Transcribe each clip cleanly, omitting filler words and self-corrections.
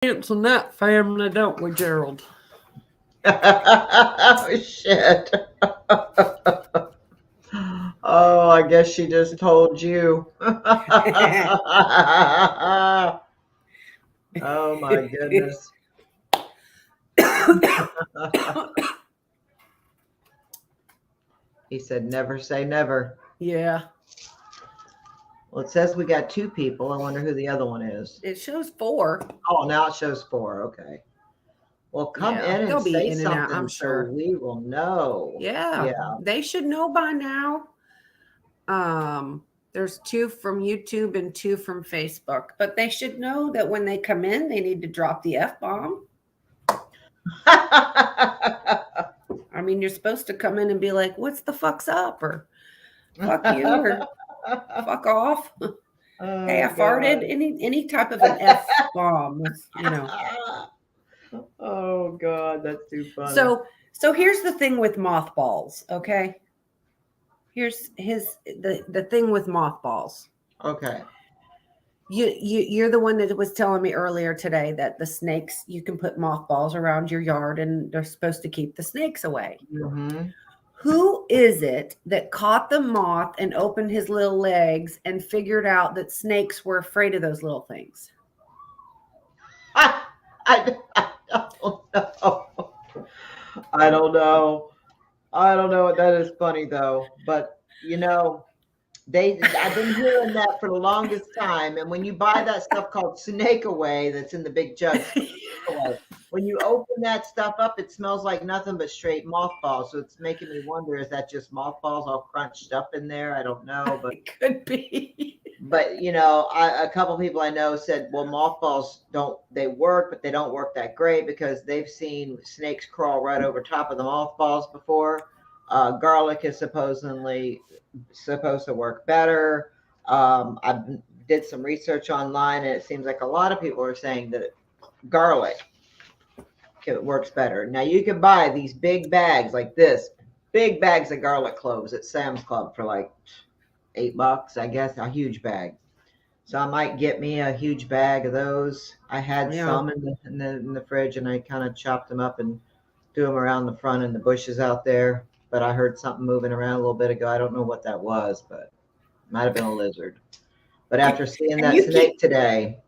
chance on that family, don't we, Gerald? Oh, shit. Oh, I guess she just told you. Oh my goodness. He said, never say never. Yeah. Well, it says we got two people. I wonder who the other one is. It shows 4. Oh, now it shows four. Okay. Well, come Yeah. in and They'll be say in and out, I'm something so sure. we will know. Yeah. Yeah. They should know by now. There's 2 from YouTube and 2 from Facebook, but they should know that when they come in, they need to drop the F bomb. I mean, you're supposed to come in and be like, "What's the fuck's up?" or "Fuck you," or "Fuck off." Hey, Oh I God. farted. Any type of an F bomb. Oh God, that's too funny. So here's the thing with mothballs. Okay, here's the thing with mothballs. Okay. You're the one that was telling me earlier today that the snakes, you can put mothballs around your yard and they're supposed to keep the snakes away. Mm-hmm. Who is it that caught the moth and opened his little legs and figured out that snakes were afraid of those little things? I don't know. I don't know. I don't know. That is funny though. But you know, I've been hearing that for the longest time. And when you buy that stuff called Snake Away that's in the big jugs, away, when you open that stuff up, it smells like nothing but straight mothballs. So it's making me wonder, is that just mothballs all crunched up in there? I don't know. But It could be. a couple people I know said, well, mothballs don't, they work, but they don't work that great because they've seen snakes crawl right over top of the mothballs before. Garlic is supposed to work better. I did some research online, and it seems like a lot of people are saying that garlic works better. Now you can buy these big bags like this, big bags of garlic cloves at Sam's Club for like $8, I guess, a huge bag. So I might get me a huge bag of those. I had Yeah. some in the fridge, and I kind of chopped them up and threw them around the front in the bushes out there. But I heard something moving around a little bit ago. I don't know what that was, but it might have been a lizard. But after seeing And that snake today,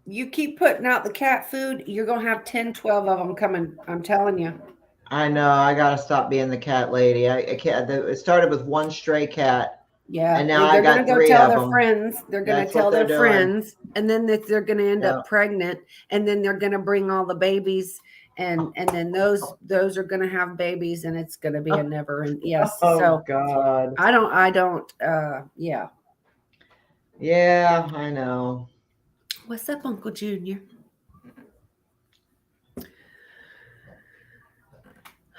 you keep putting out the cat food, you're going to have 10, 12 of them coming. I'm telling you. I know I gotta stop being the cat lady. I can't. It started with one stray cat, Yeah, and now I they're going to got go three tell of their them. friends. They're going to That's what tell they're their doing. friends, and then they're going to end Yeah. up pregnant, and then they're going to bring all the babies, and then those are going to have babies, and it's going to be a never and yes. Oh So God. I don't. Yeah. Yeah, I know. What's up, Uncle Junior?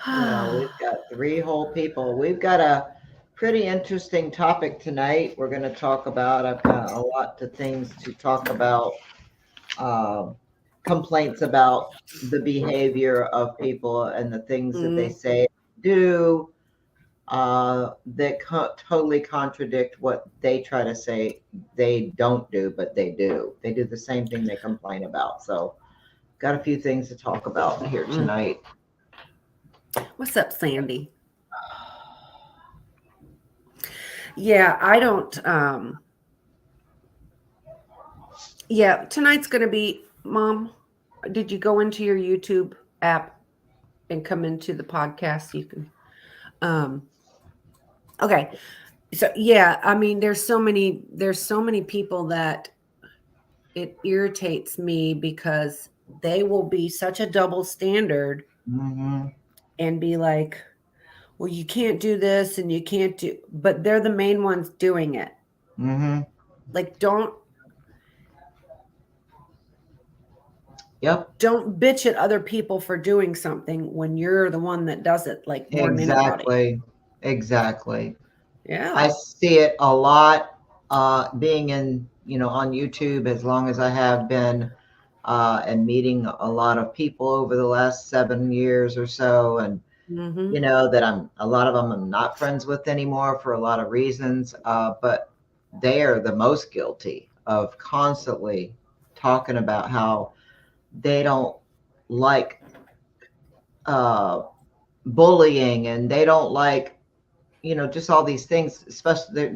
Well, we've got three whole people. We've got a pretty interesting topic tonight. We're going to talk about. I've got a lot of things to talk about. Uh, Complaints about the behavior of people and the things that they Mm, say, do, that totally contradict what they try to say they don't do, but they do. They do the same thing they complain about. So, got a few things to talk about here mm. tonight. What's up, Sandy? Yeah, I don't. Yeah, tonight's going to be, Mom. Did you go into your YouTube app and come into the podcast? You can. Um, okay. So yeah, I mean, there's so many people that it irritates me because they will be such a double standard Hmm. and be like, well, you can't do this and you can't do, but they're the main ones doing it. Hmm. Like, don't Yep. bitch at other people for doing something when you're the one that does it, like more than anybody. Exactly. Exactly. Yeah. I see it a lot, being on YouTube as long as I have been, and meeting a lot of people over the last 7 years or so. And, Mm-hmm. that a lot of them I'm not friends with anymore for a lot of reasons. But they are the most guilty of constantly talking about how they don't like bullying, and they don't like, just all these things, especially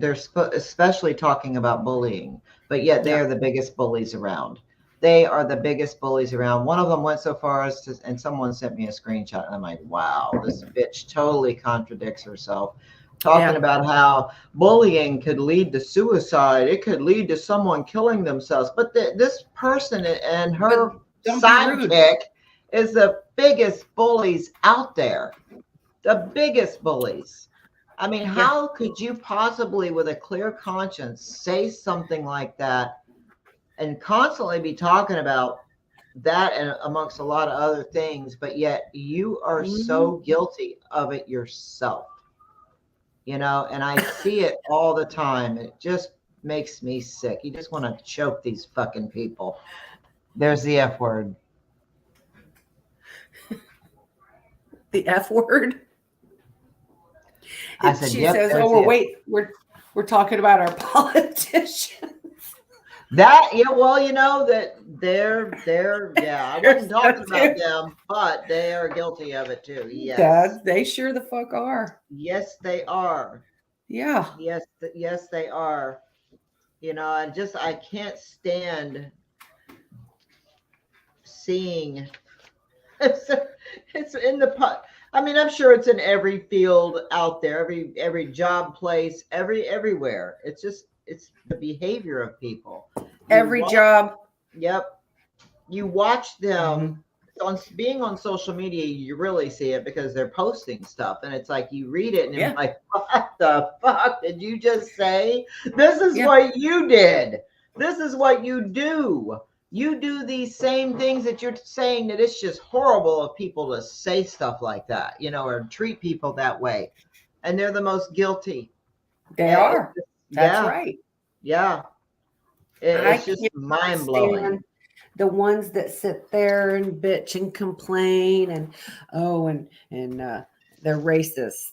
especially talking about bullying, but yet they Yeah. are the biggest bullies around. They are the biggest bullies around. One of them went so far as to, and someone sent me a screenshot, and I'm like, wow, this bitch totally contradicts herself. Talking Yeah. about how bullying could lead to suicide, it could lead to someone killing themselves. But this person and But her don't be rude. sidekick is the biggest bullies out there. The biggest bullies. I mean, Yeah. how could you possibly, with a clear conscience, say something like that and constantly be talking about that and amongst a lot of other things, but yet you are so guilty of it yourself, and I see it all the time. It just makes me sick. You just want to choke these fucking people. There's the F word. The F word. I said, She yep, says, there's "Oh, the F. we're talking about our politicians." That, yeah, well, that they're yeah, I wasn't talking about them, but they are guilty of it too. Yes. Dad, they sure the fuck are. Yes, they are. Yeah. Yes, yes, they are. I can't stand seeing it's in the I mean, I'm sure it's in every field out there, every job place, everywhere. It's the behavior of people. Every job. Yep. You watch them Mm-hmm. on being on social media, you really see it because they're posting stuff, and it's like you read it and you're like, what the fuck did you just say? This is what you did. This is what you do. You do these same things that you're saying, that it's just horrible of people to say stuff like that, or treat people that way. And they're the most guilty. They are. That's right. Yeah. It's just mind blowing. The ones that sit there and bitch and complain and they're racist.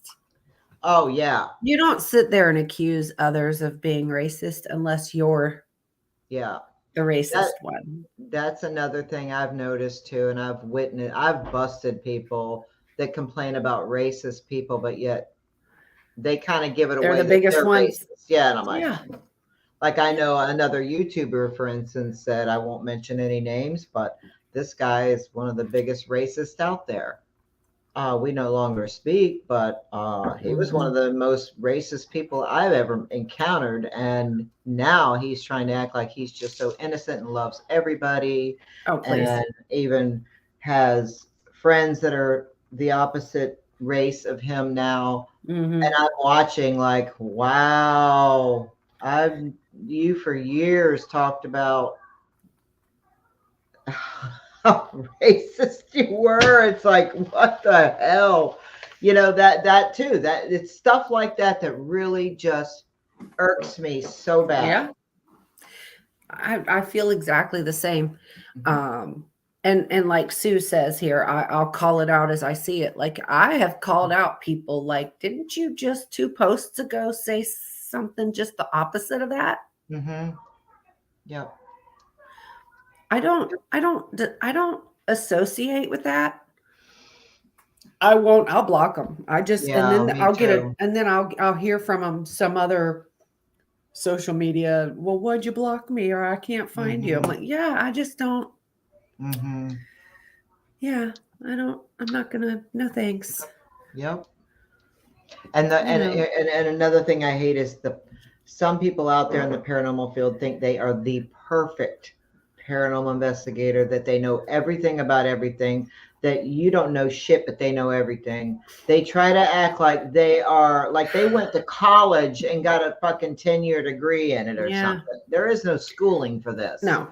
Oh yeah. You don't sit there and accuse others of being racist unless you're the racist one. That's another thing I've noticed too, and I've busted people that complain about racist people, but yet they kind of give it away. They're the biggest ones. Racist. Yeah, and I'm like, I know another YouTuber, for instance, said, I won't mention any names, but this guy is one of the biggest racists out there. We no longer speak, but he was one of the most racist people I've ever encountered. And now he's trying to act like he's just so innocent and loves everybody. Oh, please. And even has friends that are the opposite race of him now. Mm-hmm. And I'm watching like, wow, you for years talked about how racist you were. It's like, what the hell? That too, that it's stuff like that really just irks me so bad. Yeah. I feel exactly the same. And like Sue says here, I'll call it out as I see it. Like, I have called out people like, didn't you just 2 posts ago say something just the opposite of that? Yep. I don't associate with that. I won't. I'll block them. I just and then I'll get it, and then I'll hear from them some other social media. Well, why'd you block me? Or I can't find you. I'm like, yeah, I just don't. Yeah, I don't. I'm not gonna. No thanks. Yep. And and another thing I hate is some people out there in the paranormal field think they are the perfect paranormal investigator, that they know everything about everything, that you don't know shit, but they know everything. They try to act like they are, like they went to college and got a fucking 10-year degree in it or something. There is no schooling for this. No.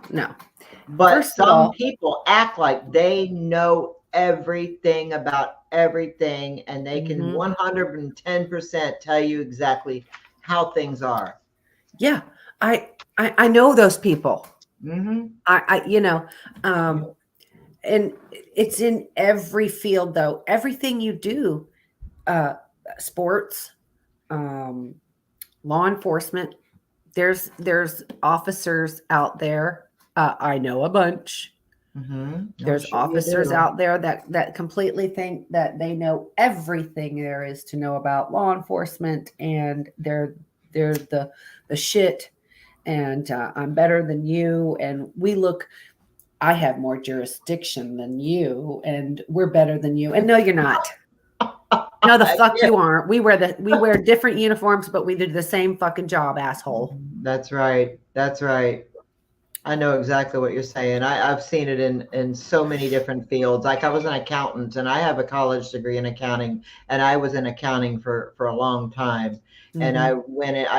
But some people act like they know everything about everything, and they can 110% tell you exactly how things are. Yeah, I know those people. And it's in every field, though. Everything you do, sports, law enforcement. There's officers out there. I know a bunch There's officers out there that completely think that they know everything there is to know about law enforcement, and they're the shit, and I'm better than you, and I have more jurisdiction than you, and we're better than you. And no, you're not. No, the fuck you aren't. We wear different uniforms, but we did the same fucking job, asshole. That's right. That's right. I know exactly what you're saying. I've seen it in so many different fields. Like I was an accountant, and I have a college degree in accounting, and I was in accounting for a long time. And I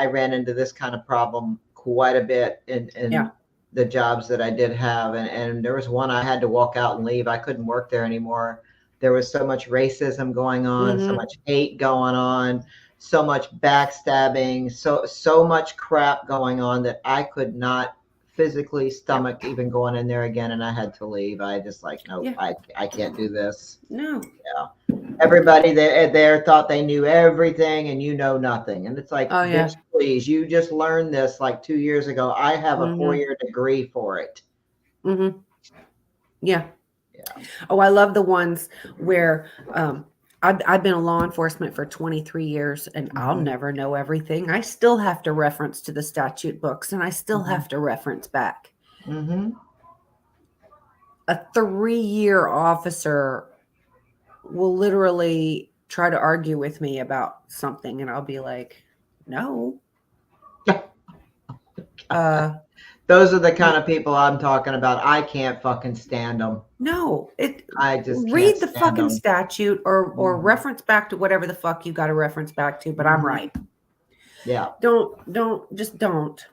ran into this kind of problem quite a bit in the jobs that I did have. And there was one I had to walk out and leave. I couldn't work there anymore. There was so much racism going on, so much hate going on, so much backstabbing, so much crap going on that I could not physically stomach even going in there again, and I had to leave. I just like, no, I can't do this. No. Yeah. Everybody there thought they knew everything, and you know nothing. And it's like, bitch, please, you just learned this like 2 years ago. I have a 4-year degree for it. Yeah. Oh, I love the ones where I've been in law enforcement for 23 years, and I'll never know everything. I still have to reference to the statute books, and I still have to reference back. A 3-year officer will literally try to argue with me about something, and I'll be like, no. Those are the kind of people I'm talking about. I can't fucking stand them. No, I just read the fucking statute or reference back to whatever the fuck you got to reference back to. But I'm right. Yeah. Don't.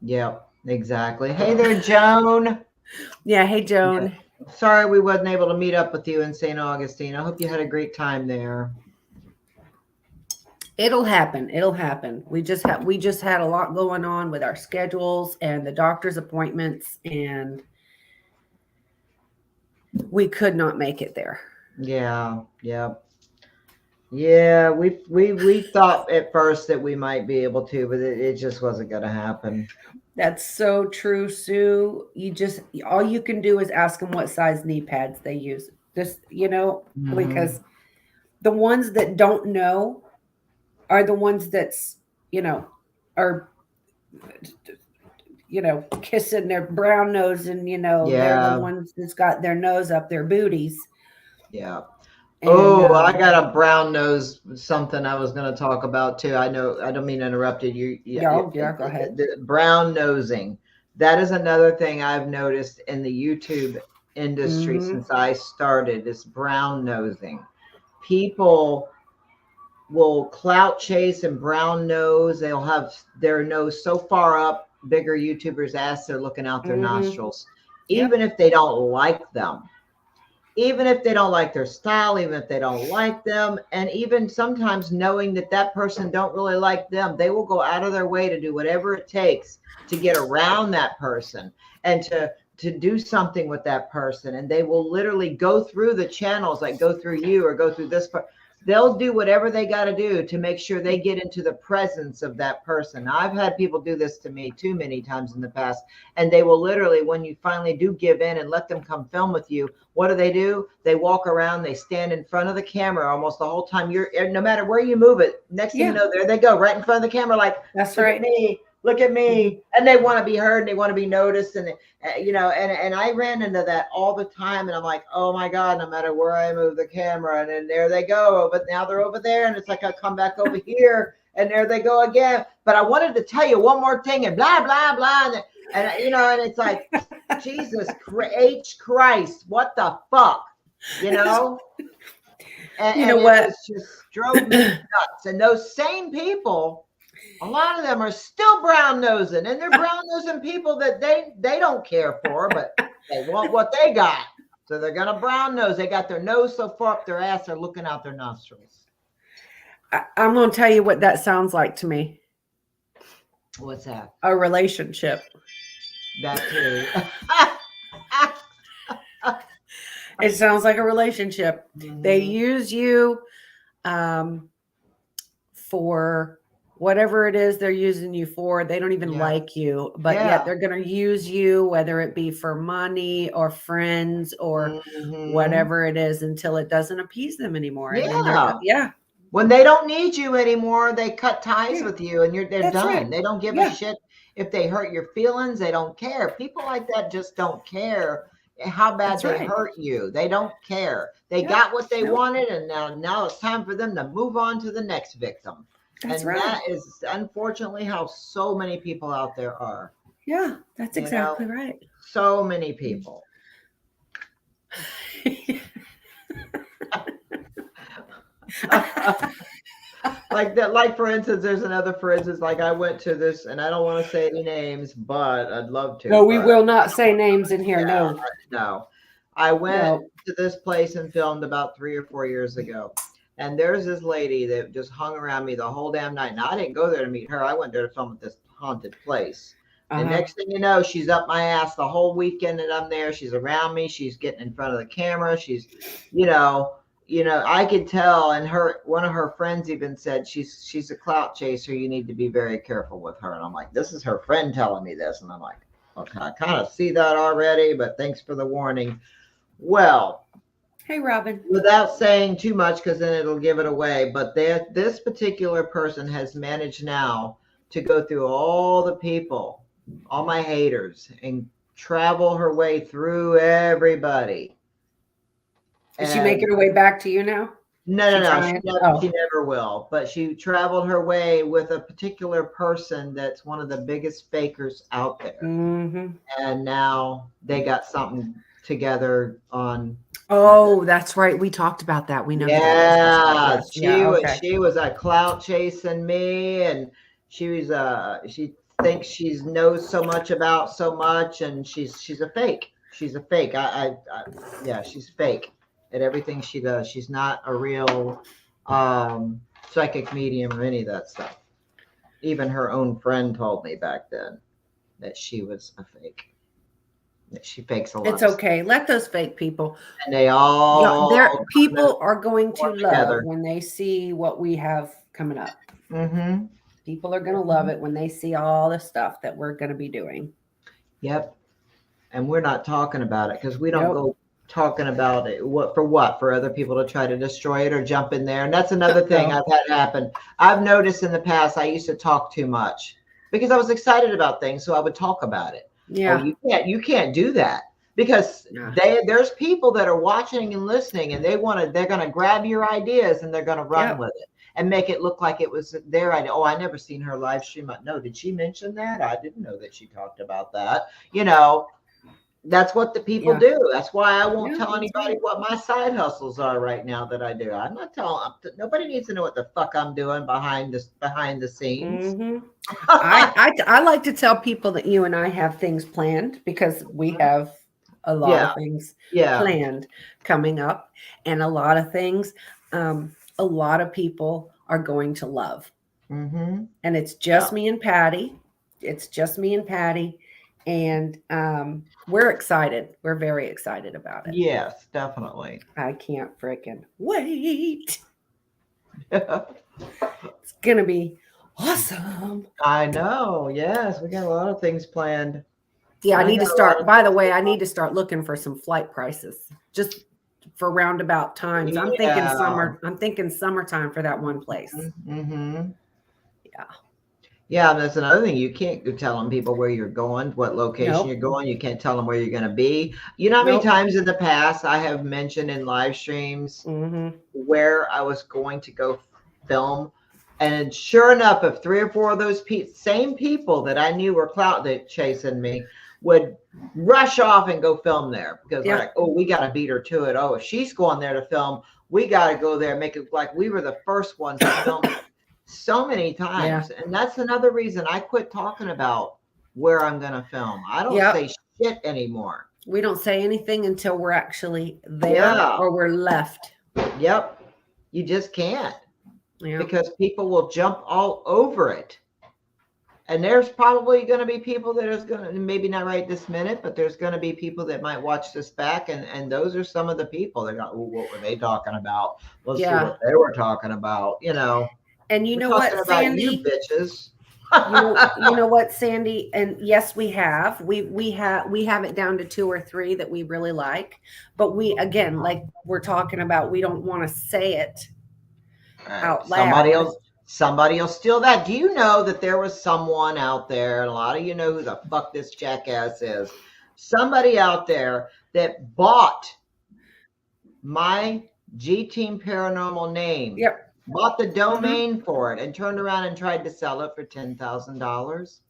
Yep, exactly. Hey there, Joan. Yeah. Hey, Joan. Yeah. Sorry we wasn't able to meet up with you in St. Augustine. I hope you had a great time there. It'll happen. We just had a lot going on with our schedules and the doctor's appointments, and we could not make it there. Yeah. We thought at first that we might be able to, but it just wasn't going to happen. That's so true, Sue. All you can do is ask them what size knee pads they use. Just, because the ones that don't know are the ones that's, are, kissing their brown nose, and, they're the ones that's got their nose up their booties. Yeah. And, I got a brown nose, something I was going to talk about too. I know, I don't mean to interrupt you. Go ahead. The brown nosing. That is another thing I've noticed in the YouTube industry since I started, is brown nosing. People will clout chase and brown nose. They'll have their nose so far up, bigger YouTubers' ass, they're looking out their nostrils, even if they don't like them, even if they don't like their style, even if they don't like them, and even sometimes knowing that person don't really like them, they will go out of their way to do whatever it takes to get around that person and to do something with that person. And they will literally go through the channels, like go through you or go through this part. They'll do whatever they got to do to make sure they get into the presence of that person. Now, I've had people do this to me too many times in the past, and they will literally, when you finally do give in and let them come film with you, what do? They walk around, they stand in front of the camera almost the whole time. No matter where you move it, next thing you know, there they go, right in front of the camera, like, that's right. Look at me. And they want to be heard and they want to be noticed. And, and I ran into that all the time. And I'm like, oh my God, no matter where I move the camera, and then there they go. But now they're over there. And it's like, I come back over here and there they go again. But I wanted to tell you one more thing, and blah, blah, blah. And and it's like, Jesus H Christ, what the fuck, And what? It just drove me nuts. And those same people, a lot of them are still brown nosing, and they're brown nosing people that they don't care for, but they want what they got. So they're going to brown nose. They got their nose so far up their ass, they're looking out their nostrils. I'm going to tell you what that sounds like to me. What's that? A relationship. That too. It sounds like a relationship. They use you for whatever it is they're using you for, they don't even Yeah. like you, but Yeah. yet they're going to use you, whether it be for money or friends or Mhm. whatever it is, until it doesn't appease them anymore. And then Yeah. yeah, When they don't need you anymore, they cut ties Yeah. with you and they're That's done. right. They don't give a Yeah. shit if they hurt your feelings. They don't care. People like that just don't care how bad That's they right. hurt you. They don't care. They Yeah. got what they Nope. wanted, and now it's time for them to move on to the next victim. That's And right. that is unfortunately how so many people out there are. Yeah, that's You exactly know? right. So many people. Like that, like for instance, there's another for instance, like I went to this, and I don't want to say any names, but I'd love to. No, we but will not say names in here. Yeah. No. No. I went No. to this place and filmed about 3 or 4 years ago. And there's this lady that just hung around me the whole damn night. Now I didn't go there to meet her. I went there to film at this haunted place. And Uh-huh. next thing you know, she's up my ass the whole weekend that I'm there. She's around me. She's getting in front of the camera. She's, I could tell. And one of her friends even said she's a clout chaser. You need to be very careful with her. And I'm like, this is her friend telling me this. And I'm like, okay, I kind of see that already, but thanks for the warning. Well, Hey, Robin. without saying too much, because then it'll give it away, but this particular person has managed now to go through all the people, all my haters, and travel her way through everybody. Is she making her way back to you now? No. She Oh. never will. But she traveled her way with a particular person that's one of the biggest fakers out there. Mm-hmm. And now they got something together on. Oh, that's right. We talked about that. We know who that is. Yeah, she was a clout chasing me, and she thinks she knows so much about so much, and she's a fake. She's a fake. Yeah, she's fake at everything she does. She's not a real psychic medium or any of that stuff. Even her own friend told me back then that she was a fake. She fakes a lot. It's okay. Let those fake people. And they all. People are going to love together when they see what we have coming up. Mm-hmm. People are going to love it when they see all the stuff that we're going to be doing. Yep. And we're not talking about it because we don't go talking about it. For other people to try to destroy it or jump in there. And that's another thing I've had happen. I've noticed in the past I used to talk too much because I was excited about things, so I would talk about it. Yeah. Oh, you can't do that because there's people that are watching and listening, and they're going to grab your ideas and they're going to run with it and make it look like it was their idea. Oh, I never seen her live stream. No, did she mention that? I didn't know that she talked about that. That's what the people do. That's why I won't tell anybody what my side hustles are right now that I do. I'm not telling. Nobody needs to know what the fuck I'm doing behind the scenes. Mm-hmm. I like to tell people that you and I have things planned because we have a lot of things planned coming up, and a lot of things a lot of people are going to love. Mm-hmm. And it's just me and Patty. It's just me and Patty. And we're excited. We're very excited about it. Yes, definitely. I can't freaking wait. It's going to be awesome. I know. Yes, we got a lot of things planned. Yeah, I need to start. By the way, I need to start looking for some flight prices just for roundabout times. I'm thinking summer. I'm thinking summertime for that one place. Mm-hmm. Yeah. Yeah, that's another thing. You can't go telling people where you're going, what location you're going. You can't tell them where you're going to be. You know how many times in the past I have mentioned in live streams where I was going to go film. And sure enough, if 3 or 4 of those same people that I knew were clout chasing me would rush off and go film there because they're like, oh, we got to beat her to it. Oh, if she's going there to film, we got to go there and make it like we were the first ones to film so many times. And that's another reason I quit talking about where I'm going to film. I don't say shit anymore. We don't say anything until we're actually there or we're left. Yep. You just can't because people will jump all over it. And there's probably going to be people that is going to, maybe not right this minute, but there's going to be people that might watch this back. And those are some of the people that got, what were they talking about? Let's see what they were talking about, And you We're know talking what, about you Sandy? bitches. You know what, Sandy? And yes, we have. We have it down to 2 or 3 that we really like. But we, again, like we're talking about, we don't want to say it Right. out Somebody loud. else, somebody will steal that. Do you know that there was someone out there, and a lot of you know who the fuck this jackass is? Somebody out there that bought my G Team Paranormal name, Yep. bought the domain for it, and turned around and tried to sell it for $10,000.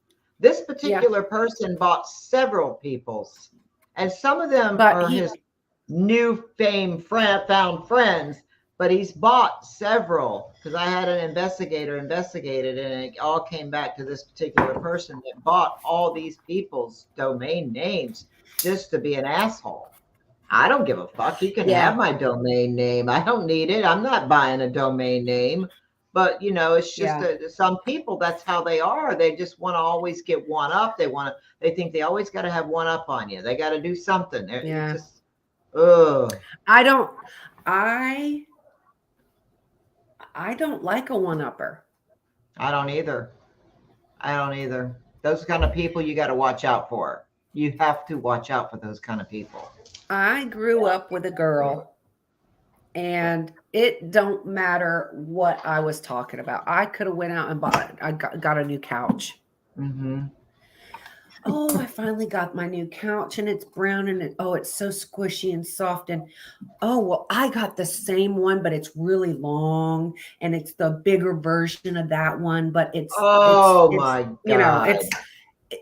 This particular person bought several people's, and some of them But are his new found friends, but he's bought several because I had an investigator investigated, and it all came back to this particular person that bought all these people's domain names just to be an asshole. I don't give a fuck. You can have my domain name. I don't need it. I'm not buying a domain name. But it's just some people. That's how they are. They just want to always get one up. They think they always got to have one up on you. They got to do something. Yeah. It's just, ugh. I don't like a one-upper. I don't either. Those kind of people you got to watch out for. You have to watch out for those kind of people. I grew up with a girl, and it don't matter what I was talking about. I could have went out and got a new couch. Mm-hmm. Oh, I finally got my new couch, and it's brown, and it's so squishy and soft. And oh, well, I got the same one, but it's really long, and it's the bigger version of that one. But my God.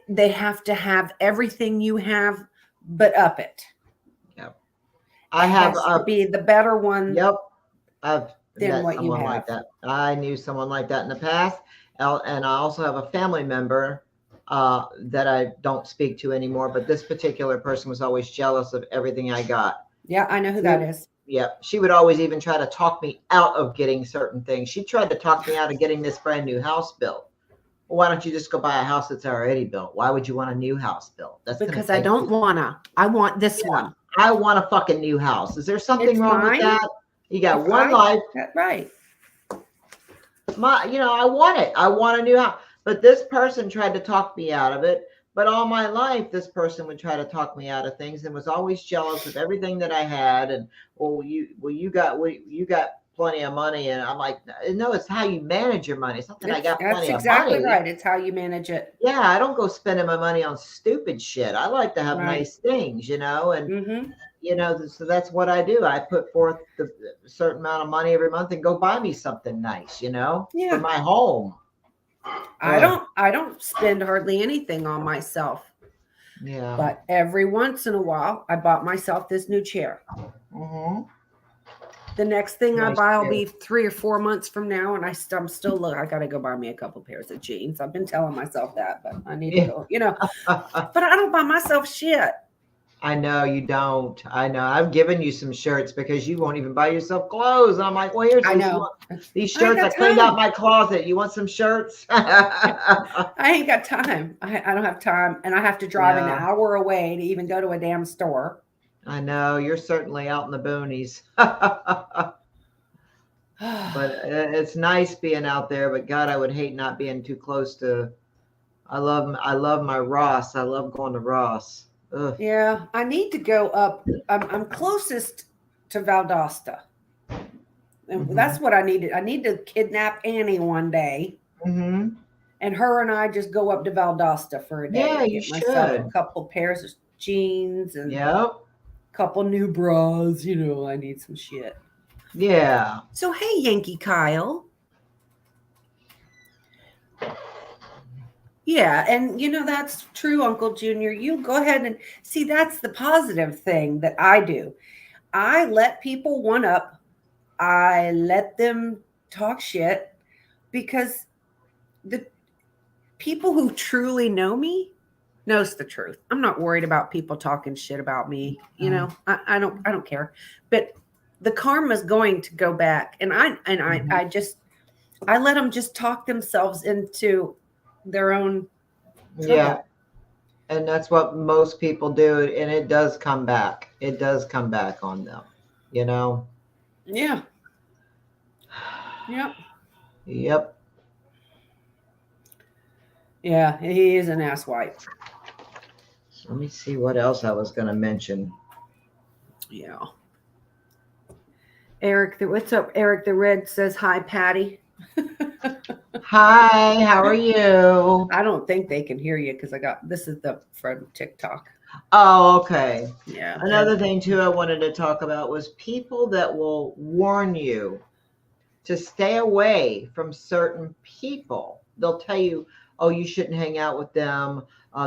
They have to have everything you have, but up it. I have to be the better one. Yep. I've met someone like that. I knew someone like that in the past. And I also have a family member that I don't speak to anymore, but this particular person was always jealous of everything I got. Yeah, I know who that is. Yep. She would always even try to talk me out of getting certain things. She tried to talk me out of getting this brand new house built. Well, why don't you just go buy a house that's already built? Why would you want a new house built? That's because I don't wanna. I want this one. I want a fucking new house. Is there something wrong with that? You got one life. Right. I want it. I want a new house. But this person tried to talk me out of it. But all my life, this person would try to talk me out of things and was always jealous of everything that I had. And you got plenty of money. And I'm like, no, it's how you manage your money. It's not that I got plenty of money. That's exactly right. It's how you manage it. Yeah, I don't go spending my money on stupid shit. I like to have nice things, and so that's what I do. I put forth a certain amount of money every month and go buy me something nice, for my home. I don't spend hardly anything on myself. Yeah. But every once in a while, I bought myself this new chair. Mm-hmm. The next thing I buy will be 3 or 4 months from now, and I'm still I got to go buy me a couple pairs of jeans. I've been telling myself that, but I need to go, But I don't buy myself shit. I know you don't. I know. I've given you some shirts because you won't even buy yourself clothes. And I'm like, well, here's these shirts. I cleaned out my closet. You want some shirts? I ain't got time. I don't have time, and I have to drive an hour away to even go to a damn store. I know you're certainly out in the boonies. But it's nice being out there. But God, I would hate not being too close to. I love my Ross. I love going to Ross. Ugh. Yeah, I need to go up. I'm closest to Valdosta, and that's what I needed. I need to kidnap Annie one day, and her and I just go up to Valdosta for a day. Yeah, you should. Myself a couple pairs of jeans and couple new bras. I need some shit. Yeah. So hey, Yankee Kyle. Yeah, and that's true, Uncle Junior. You go ahead and see, that's the positive thing that I do. I let people one up. I let them talk shit because the people who truly know me knows the truth. I'm not worried about people talking shit about me. I don't care. But the karma's going to go back, and I let them just talk themselves into their own trouble. Yeah, and that's what most people do, and it does come back. It does come back on them, Yeah. Yep. Yep. Yeah, he is an asswipe. Let me see what else I was going to mention. Yeah. Eric, what's up? Eric the Red says hi, Patty. Hi, how are you? I don't think they can hear you because this is the from TikTok. Oh, okay. Yeah. Another thing too I wanted to talk about was people that will warn you to stay away from certain people. They'll tell you, "Oh, you shouldn't hang out with them.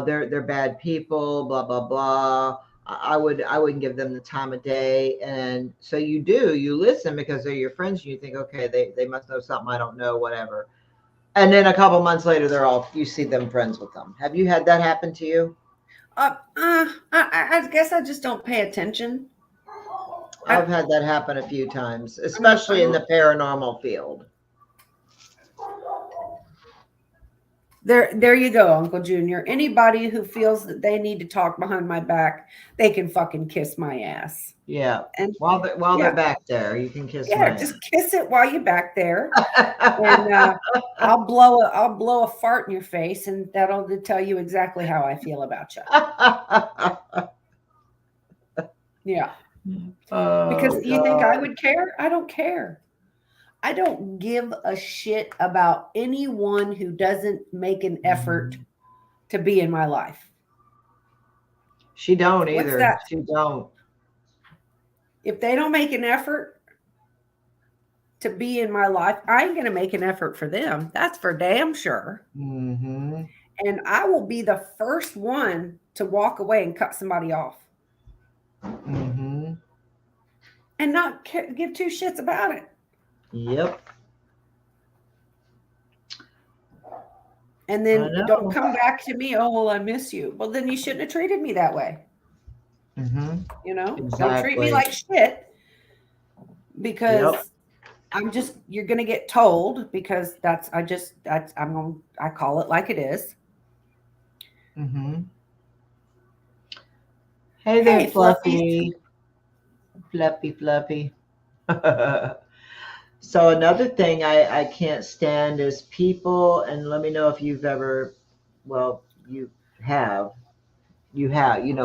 They're bad people." Blah blah blah. I wouldn't give them the time of day. And so you listen because they're your friends, and you think, okay, they must know something I don't know, whatever. And then a couple months later, you see them friends with them. Have you had that happen to you? I guess I just don't pay attention. I've had that happen a few times, especially in the paranormal field. There you go, Uncle Junior. Anybody who feels that they need to talk behind my back, they can fucking kiss my ass. Yeah. And while they're back there, you can kiss my just ass. kiss it while you're back there. And I'll blow a fart in your face, and that'll tell you exactly how I feel about you. Yeah. Because you think I would care? I don't care. I don't give a shit about anyone who doesn't make an effort to be in my life. She don't either. She don't. If they don't make an effort to be in my life, I ain't going to make an effort for them. That's for damn sure. Mm-hmm. And I will be the first one to walk away and cut somebody off. Mm-hmm. And not give two shits about it. Yep. And then don't come back to me. Oh, well, I miss you. Well, then you shouldn't have treated me that way. Mm-hmm. You know, exactly. Don't treat me like shit because you're going to get told because I call it like it is. Mm-hmm. Hey there, Fluffy. Fluffy. So another thing I can't stand is people, and let me know if you've ever, you know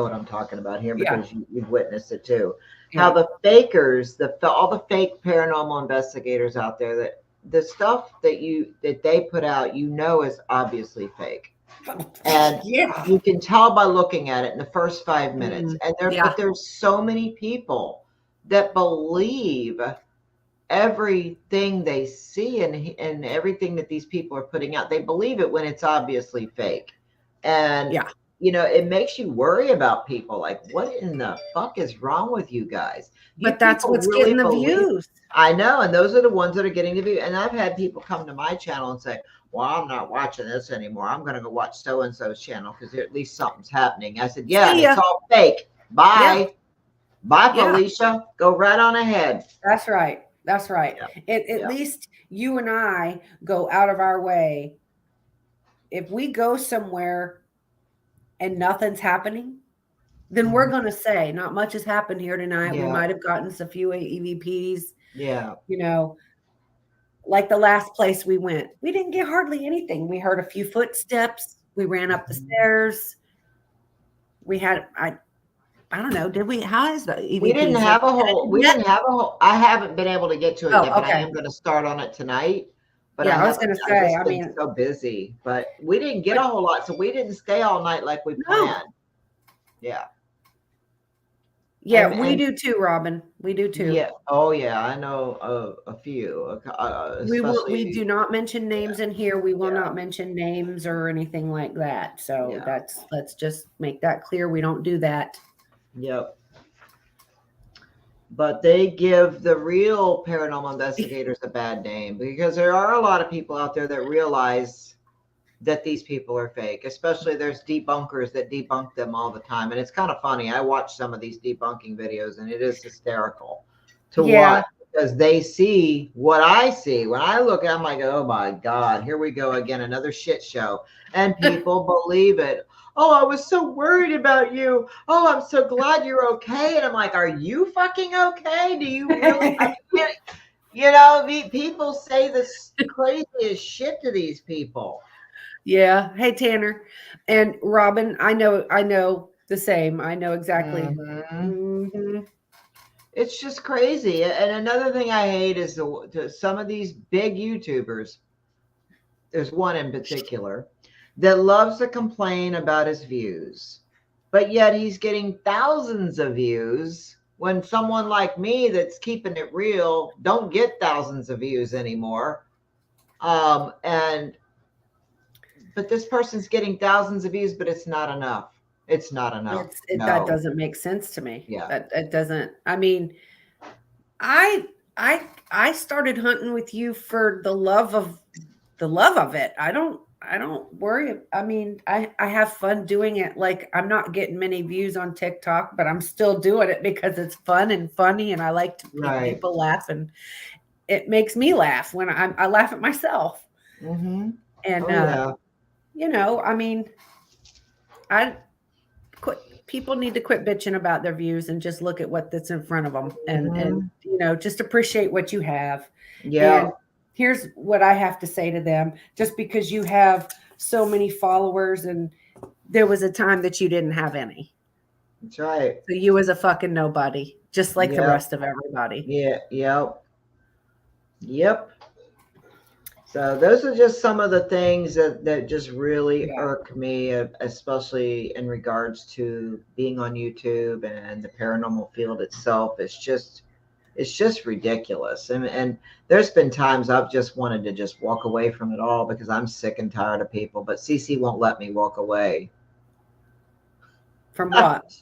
what I'm talking about here because you've witnessed it too. Yeah. How the fakers, all the fake paranormal investigators out there, that the stuff that they put out, is obviously fake. And you can tell by looking at it in the first 5 minutes. And but there's so many people that believe everything they see and everything that these people are putting out. They believe it when it's obviously fake. And it makes you worry about people. Like, what in the fuck is wrong with you guys? But that's what's getting the views. I know, and those are the ones that are getting the views. And I've had people come to my channel and say, well, I'm not watching this anymore. I'm going to go watch so-and-so's channel because at least something's happening. I said, it's all fake. Bye. Yeah. Bye, Felicia. Go right on ahead. That's right. That's right. Yeah. At least you and I go out of our way. If we go somewhere and nothing's happening, then we're going to say not much has happened here tonight. We might have gotten a few EVPs. Yeah. Like the last place we went, we didn't get hardly anything. We heard a few footsteps. We ran up the stairs. We had, I don't know. Did we? How is the EVP? We didn't have a whole. I haven't been able to get to it yet, but I am going to start on it tonight. But I was going to say, I've been so busy, but we didn't get a whole lot, so we didn't stay all night like we planned. Yeah. Yeah, we do too, Robin. We do too. Yeah. Oh, yeah. I know a few. We do not mention names in here. We will not mention names or anything like that. So let's just make that clear. We don't do that. Yep. But they give the real paranormal investigators a bad name because there are a lot of people out there that realize that these people are fake, especially there's debunkers that debunk them all the time. And it's kind of funny. I watch some of these debunking videos and it is hysterical to watch because they see what I see. When I look, I'm like, oh my God, here we go again, another shit show. And people believe it. Oh, I was so worried about you. Oh, I'm so glad you're okay. And I'm like, are you fucking okay? Do you really? People say this craziest shit to these people. Yeah. Hey, Tanner and Robin. I know the same. I know exactly. Mhm. Mhm. It's just crazy. And another thing I hate is some of these big YouTubers. There's one in particular that loves to complain about his views, but yet he's getting thousands of views when someone like me that's keeping it real don't get thousands of views anymore. And but this person's getting thousands of views, but it's not enough. It's not enough. That No. doesn't make sense to me. Yeah. That doesn't. I mean, I I started hunting with you for the love of it. I don't worry. I mean, I have fun doing it. Like I'm not getting many views on TikTok, but I'm still doing it because it's fun and funny and I like to make Right. people laugh and it makes me laugh when I laugh at myself. Mm-hmm. And Oh yeah. I mean, I quit people need to quit bitching about their views and just look at what that's in front of them and Mm-hmm. just appreciate what you have. Yeah. And here's what I have to say to them. Just because you have so many followers and there was a time that you didn't have any. That's right. So you was a fucking nobody, just like the Yep. rest of everybody. Yeah. Yep. Yep. So those are just some of the things that just really Yeah. irk me, especially in regards to being on YouTube and the paranormal field itself. It's just ridiculous. And there's been times I've just wanted to just walk away from it all because I'm sick and tired of people. But Cece won't let me walk away From what?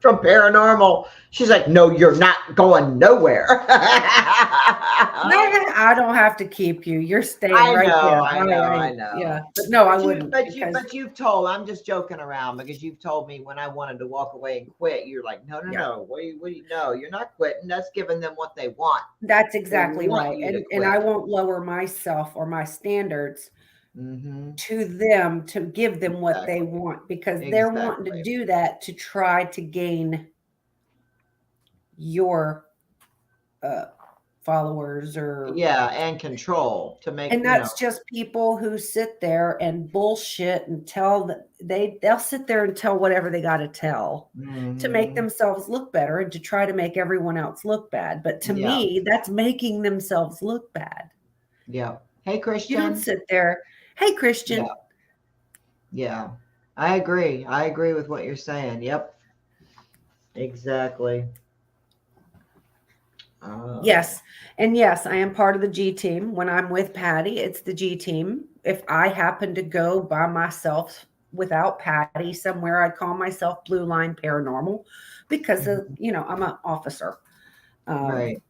from paranormal. She's like, "No, you're not going nowhere." I don't have to keep you. You're staying I right know, there. I know, I know. Yeah. But no, I But you, wouldn't but you, because but you've told. I'm just joking around because you've told me when I wanted to walk away and quit. You're like, no, no, yeah. no. What do you know? You're not quitting. That's giving them what they want. That's They exactly want right. you to And I quit. won't lower myself or my standards Mm-hmm. to them to give them what they Exactly. want because they're wanting to Exactly. do that to try to gain your uh, followers or Yeah, and control to make and that's just people who sit there and bullshit and tell that they'll sit there and tell whatever they got to tell to make Mm-hmm. themselves look better and to try to make everyone else look bad. But to Yeah. me, that's making themselves look bad. Yeah. Hey, You don't Christian. sit there, hey Yeah. Christian. Yeah. I agree. I agree with what you're saying. Yep. Exactly. Yes. And yes, I am part of the G team. When I'm with Patty, it's the G team. If I happen to go by myself without Patty somewhere, I call myself Blue Line Paranormal because of, I'm an officer. Right.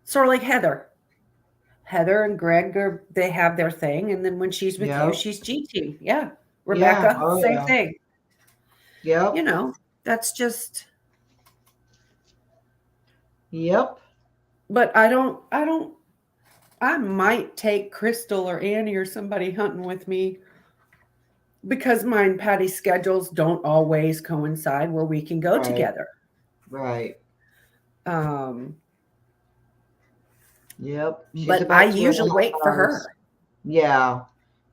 Sort of like Heather. Heather and Greg they have their thing. And then when she's with you, Yep. she's G team. Yeah. Yeah. Rebecca, Oh same yeah. thing. Yep. That's just Yep. but I might take Crystal or Annie or somebody hunting with me because mine and Patty's schedules don't always coincide where we can go Right. together. Right. Um, Yep. She's but I about 2.5 usually wait for hours. her. Yeah,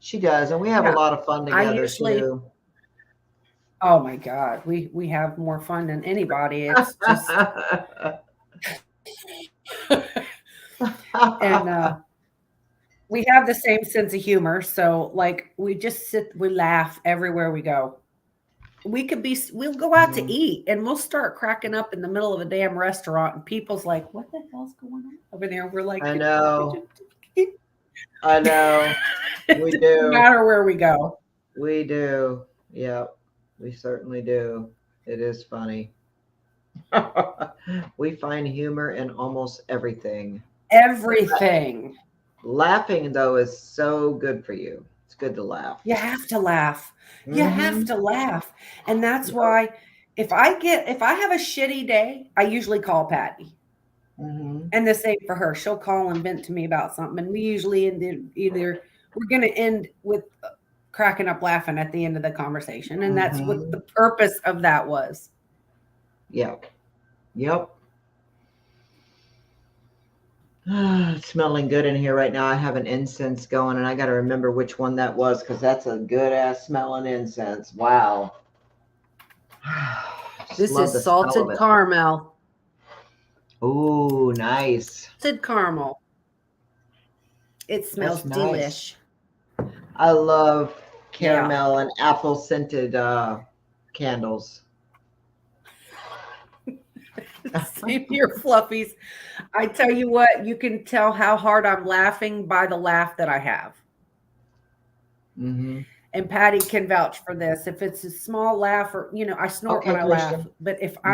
she does, and we have a Yeah, lot of fun I together usually. too. Oh my God, we have more fun than anybody. It's just and we have the same sense of humor. So like we laugh everywhere we go. We'll go out to Mhm. eat and we'll start cracking up in the middle of a damn restaurant and people's like, what the hell's going on over there? We're like, I know. it I know. We doesn't do. matter where we go. We do. Yep. We certainly do. It is funny. We find humor in almost everything. Everything. Laughing, though, is so good for you. It's good to laugh. You have to laugh. You have Mm-hmm. to laugh. And that's Yep. why if I have a shitty day, I usually call Patty. Mm-hmm. And the same for her. She'll call and vent to me about something. And we usually either we're going to end with cracking up laughing at the end of the conversation. And that's what Mm-hmm. the purpose of that was. Yep. Yep. It's smelling good in here right now. I have an incense going, and I got to remember which one that was because that's a good ass smelling incense. Wow. Just This love is the smell of salted it. caramel. Ooh, nice. Salted caramel. It smells That's nice. delish. I love Yeah. caramel and apple scented candles. Same here, Fluffies. I tell you what, you can tell how hard I'm laughing by the laugh that I have. Mm-hmm. And Patty can vouch for this. If it's a small laugh or, I snort when Okay, I laugh. Christian. But if Mm-hmm.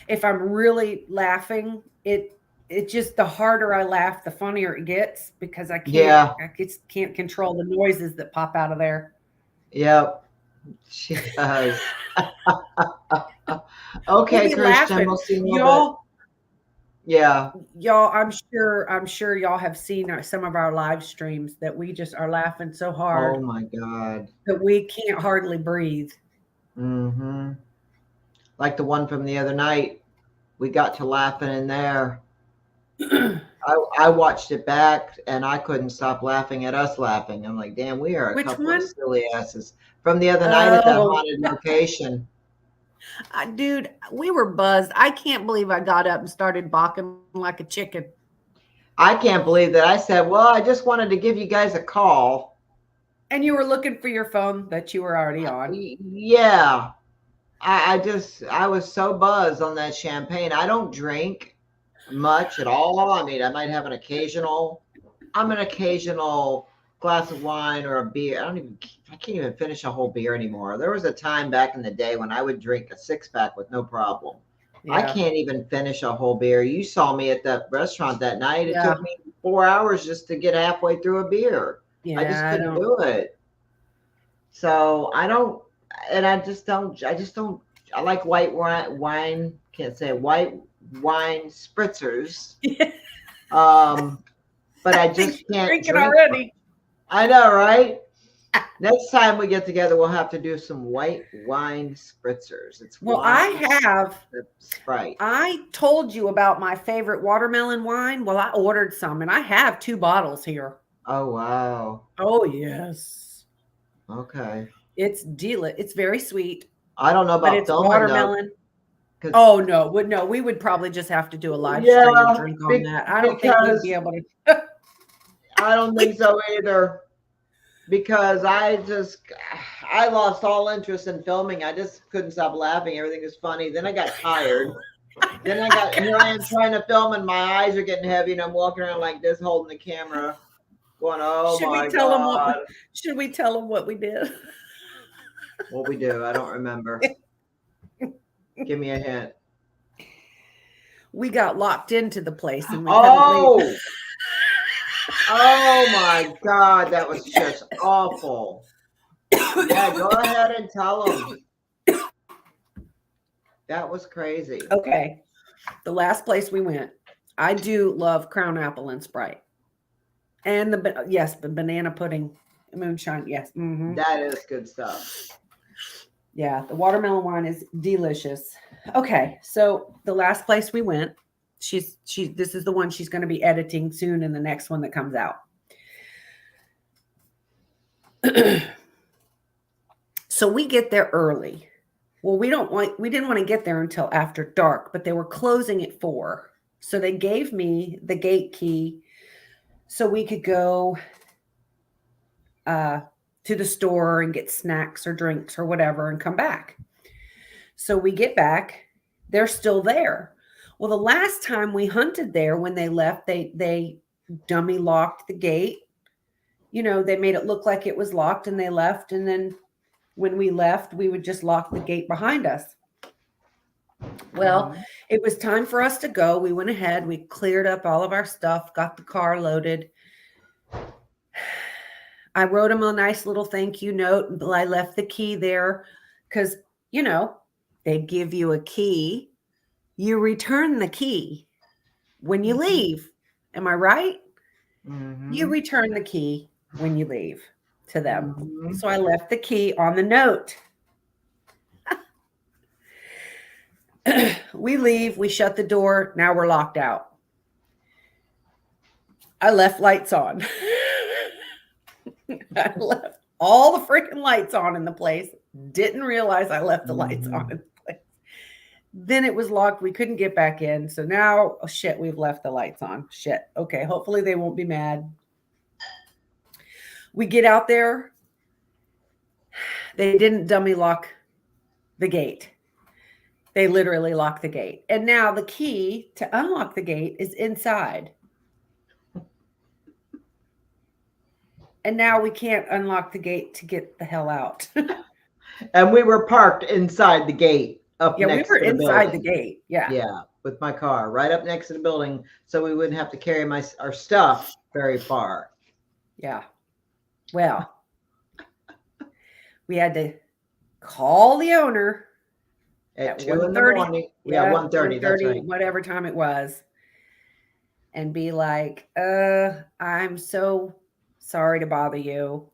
if I'm really laughing, it just the harder I laugh, the funnier it gets because Yeah. I just can't control the noises that pop out of there. Yep. She does. We'll Okay, be Christian. laughing. We'll see you in a little bit. Yeah. Y'all, I'm sure y'all have seen some of our live streams that we just are laughing so Oh hard my God. that we can't hardly breathe. Mm-hmm. Like the one from the other night. We got to laughing in there. I watched it back and I couldn't stop laughing at us laughing. I'm like, damn, we are a Which couple of one? silly asses. From the other night at that Oh, haunted location. dude, we were buzzed. I can't believe I got up and started barking like a chicken. I can't believe that I said, well, I just wanted to give you guys a call. And you were looking for your phone that you were already on. Yeah. I was so buzzed on that champagne. I don't drink much at all. I mean, I might have an occasional glass of wine or a beer. I can't even finish a whole beer anymore. There was a time back in the day when I would drink a 6-pack with no problem. Yeah. I can't even finish a whole beer. You saw me at that restaurant that night. It Yeah. took me 4 hours just to get halfway through a beer. Yeah, I just couldn't do it. So I like white wine, can't say white wine spritzers. But I just can't drinking drink. already. I know, right? Next time we get together, we'll have to do some white wine spritzers. It's Well, wine, Sprite. I told you about my favorite watermelon wine. Well, I ordered some and I have 2 bottles here. Oh, wow. Oh, yes. Okay. It's it's very sweet. I don't know But about it's filming watermelon. though. Oh, no. We would probably just have to do a live stream and drink on that. I don't think we'd be able to. I don't think so either. Because I lost all interest in filming. I just couldn't stop laughing. Everything was funny. Then I got tired. Here I am trying to film and my eyes are getting heavy and I'm walking around like this holding the camera going, oh my God. Should we tell them what we did? What we do? I don't remember. Give me a hint. We got locked into the place and we Oh! couldn't leave. Oh my God, that was just awful. Yeah, go ahead and tell them. That was crazy. Okay. The last place we went, I do love Crown Apple and Sprite. And the banana pudding, moonshine. Yes. Mm-hmm. That is good stuff. Yeah, the watermelon wine is delicious. Okay, so the last place we went, this is the one she's going to be editing soon in the next one that comes out. So we get there early. Well, we didn't want to get there until after dark, but they were closing at 4. So they gave me the gate key so we could go to the store and get snacks or drinks or whatever and come back. So we get back, they're still there. Well, the last time we hunted there, when they left, they dummy locked the gate. They made it look like it was locked and they left. And then when we left, we would just lock the gate behind us. Well, it was time for us to go. We went ahead, we cleared up all of our stuff, got the car loaded. I wrote them a nice little thank you note. I left the key there because, they give you a key. You return the key when you leave. Am I right? Mm-hmm. You return the key when you leave to them. Mm-hmm. So I left the key on the note. We leave, we shut the door. Now we're locked out. I left lights on. I left all the freaking lights on in the place. Didn't realize I left the lights on in the place. Then it was locked. We couldn't get back in. So now, oh shit, we've left the lights on. Shit. Okay. Hopefully they won't be mad. We get out there. They didn't dummy lock the gate. They literally locked the gate. And now the key to unlock the gate is inside. And now we can't unlock the gate to get the hell out. And we were parked inside the gate up Yeah, we next were to the inside the building. gate. Yeah. Yeah, with my car right up next to the building, so we wouldn't have to carry our stuff very far. Yeah. Well, we had to call the owner At 2 in the 1:30. morning. Yeah, 1:30. That's right. Whatever time it was. And be like, I'm so sorry to bother you.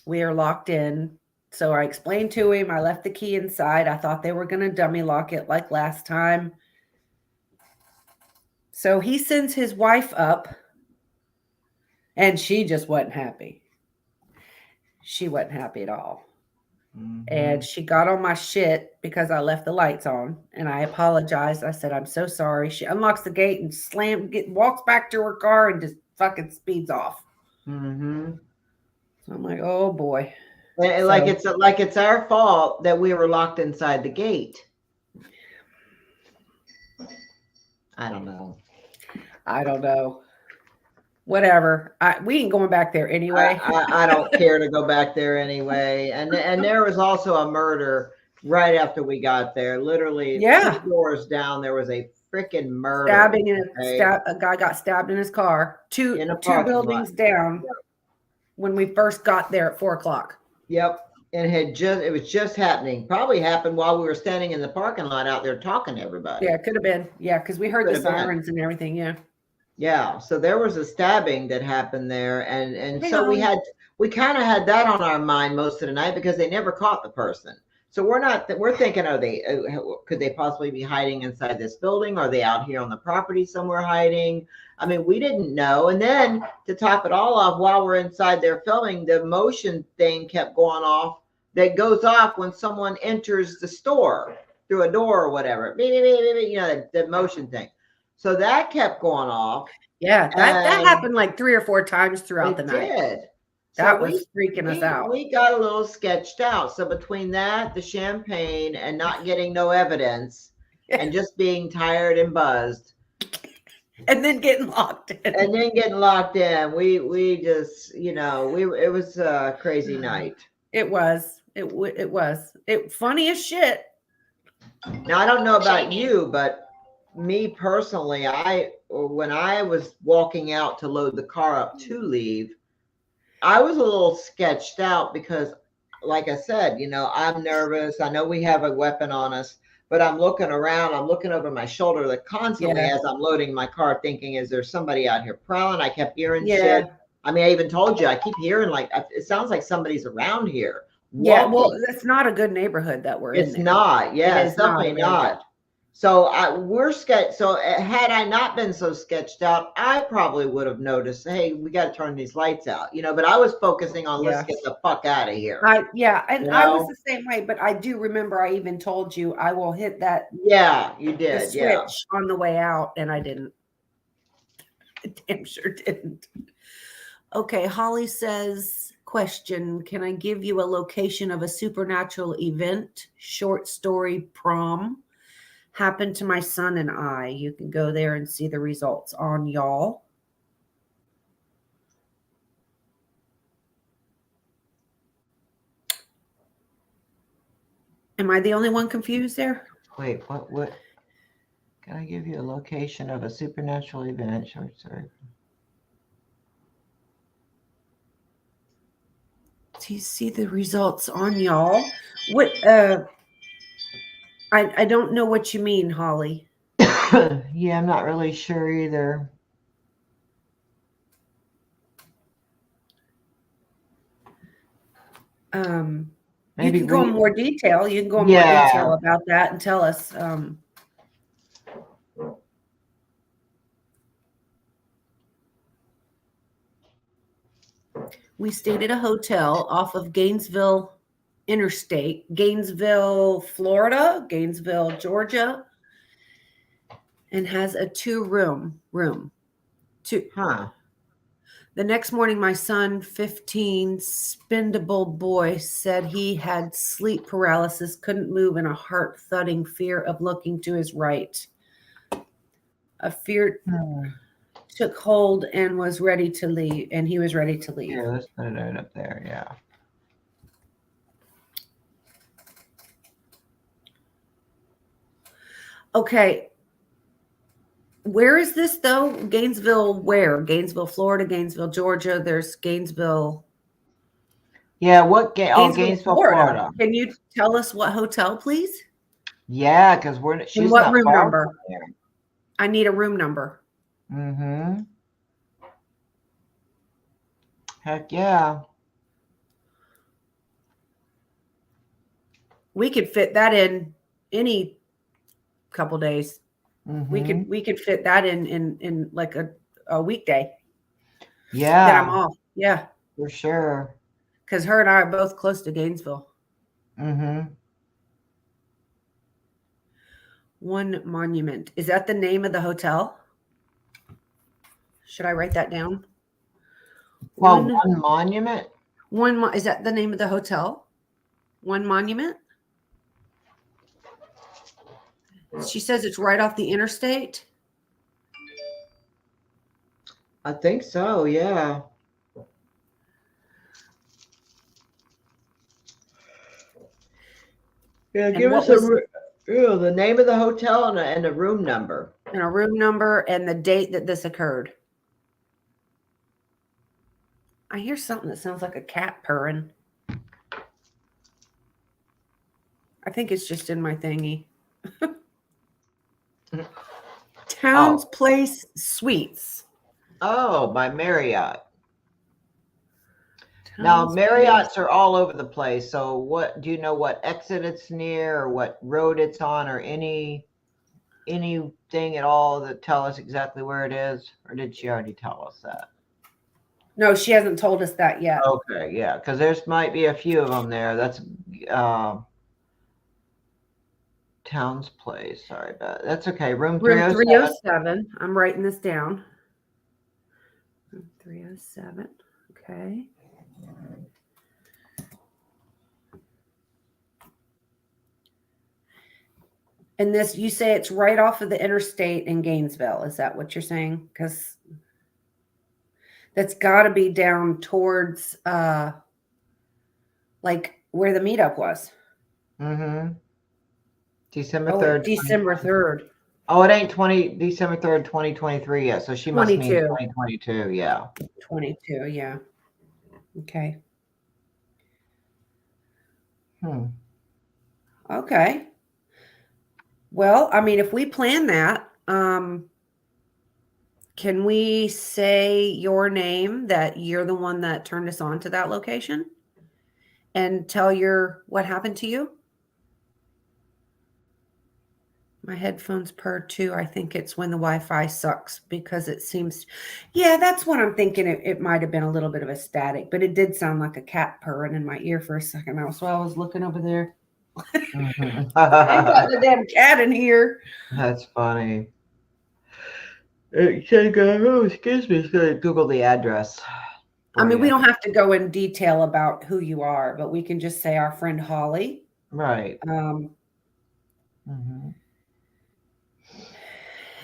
We are locked in. So I explained to him, I left the key inside. I thought they were going to dummy lock it like last time. So he sends his wife up, and she just wasn't happy. She wasn't happy at all. Mm-hmm. And she got on my shit because I left the lights on, and I apologized. I said, I'm so sorry. She unlocks the gate and walks back to her car and just fucking speeds off. Mm-hmm. So I'm like, oh boy. And like it's our fault that we were locked inside the gate. I don't know. Whatever. We ain't going back there anyway. I don't care to go back there anyway. And there was also a murder right after we got there. Literally, 2 doors down, there was a freaking murder. A guy got stabbed in his car. Two buildings down. Yep. When we first got there at 4:00. Yep. And it was just happening. Probably happened while we were standing in the parking lot out there talking to everybody. Yeah, it could have been. Yeah, because we heard the sirens and everything. Yeah. Yeah. So there was a stabbing that happened there. And so we kind of had that on our mind most of the night because they never caught the person. So we're thinking, could they possibly be hiding inside this building? Are they out here on the property somewhere hiding? I mean, we didn't know. And then to top it all off, while we're inside there filming, the motion thing kept going off that goes off when someone enters the store through a door or whatever. You know, the motion thing. So that kept going off. Yeah, that happened like 3 or 4 times throughout the night. It did. That was freaking us out. We got a little sketched out. So between that, the champagne, and not getting no evidence, and just being tired and buzzed, and then getting locked in, we just, it was a crazy night. It was funny as shit. Now I don't know about you, but me personally, when I was walking out to load the car up to leave, I was a little sketched out because, like I said, I'm nervous. I know we have a weapon on us, but I'm looking around. I'm looking over my shoulder constantly as I'm loading my car, thinking, is there somebody out here prowling? I kept hearing shit. I mean, I even told you, I keep hearing it sounds like somebody's around here. Walking. Yeah, well, it's not a good neighborhood that we're in. It's not. Yeah, it's definitely not. So we're sketched. So had I not been so sketched out, I probably would have noticed, hey, we got to turn these lights out, but I was focusing on let's get the fuck out of here. I was the same way, but I do remember I even told you I will hit that. Yeah, you did. The switch on the way out, and I didn't. I damn sure didn't. Okay, Holly says, question, can I give you a location of a supernatural event, short story prom? Happened to my son and I. You can go there and see the results on y'all. Am I the only one confused there? Wait, what? Can I give you a location of a supernatural event? Sorry. Do you see the results on y'all? What? I don't know what you mean, Holly. Yeah, I'm not really sure either. You can go in more detail. You can go in more Yeah. detail about that and tell us. We stayed at a hotel off of Gainesville Interstate, Gainesville, Florida, Gainesville, Georgia, and has a 2-room. Huh. The next morning, my son, 15, spendable boy, said he had sleep paralysis, couldn't move, and a heart thudding fear of looking to his right. A fear took hold and was ready to leave, and he was ready to leave. Yeah, let's put a note up there. Yeah. Okay. Where is this though? Gainesville, where? Gainesville, Florida, Gainesville, Georgia. There's Gainesville. Yeah, what Gainesville, Florida. Can you tell us what hotel, please? Yeah, because she's what not room far number? from there. I need a room number. Mm-hmm. Heck yeah. We could fit that in any couple days. Mm-hmm. We could fit that in like a weekday. Yeah. That I'm off. Yeah. For sure. Because her and I are both close to Gainesville. Mm-hmm. One Monument. Is that the name of the hotel? Should I write that down? Well, One Monument? Is that the name of the hotel? One Monument? She says it's right off the interstate. I think so, yeah. Yeah, give us the name of the hotel and a room number. And a room number and the date that this occurred. I hear something that sounds like a cat purring. I think it's just in my thingy. Towns Place Suites. Oh, by Marriott. Now, Marriotts are all over the place. So what do you know what exit it's near or what road it's on or anything at all that tell us exactly where it is? Or did she already tell us that? No, she hasn't told us that yet. Okay, yeah, because there's might be a few of them there. That's Towns Place. Sorry about that. That's okay. Room 307. I'm writing this down. Room 307. Okay. And this, you say it's right off of the interstate in Gainesville. Is that what you're saying? Because that's got to be down towards like where the meetup was. Mm-hmm. December 3rd. December 3rd. Oh, it ain't December 3rd, 2023 yet. So she must mean 2022. Yeah. 22. Yeah. Okay. Okay. Well, I mean, if we plan that, can we say your name, that you're the one that turned us on to that location, and tell what happened to you? My headphones purr too. I think it's when the Wi-Fi sucks because it seems, yeah, that's what I'm thinking. It might have been a little bit of a static, but it did sound like a cat purring in my ear for a second. So I was looking over there. Mm-hmm. I got the damn cat in here. That's funny. Excuse me. Google the address. I mean, we don't have to go in detail about who you are, but we can just say our friend Holly. Right.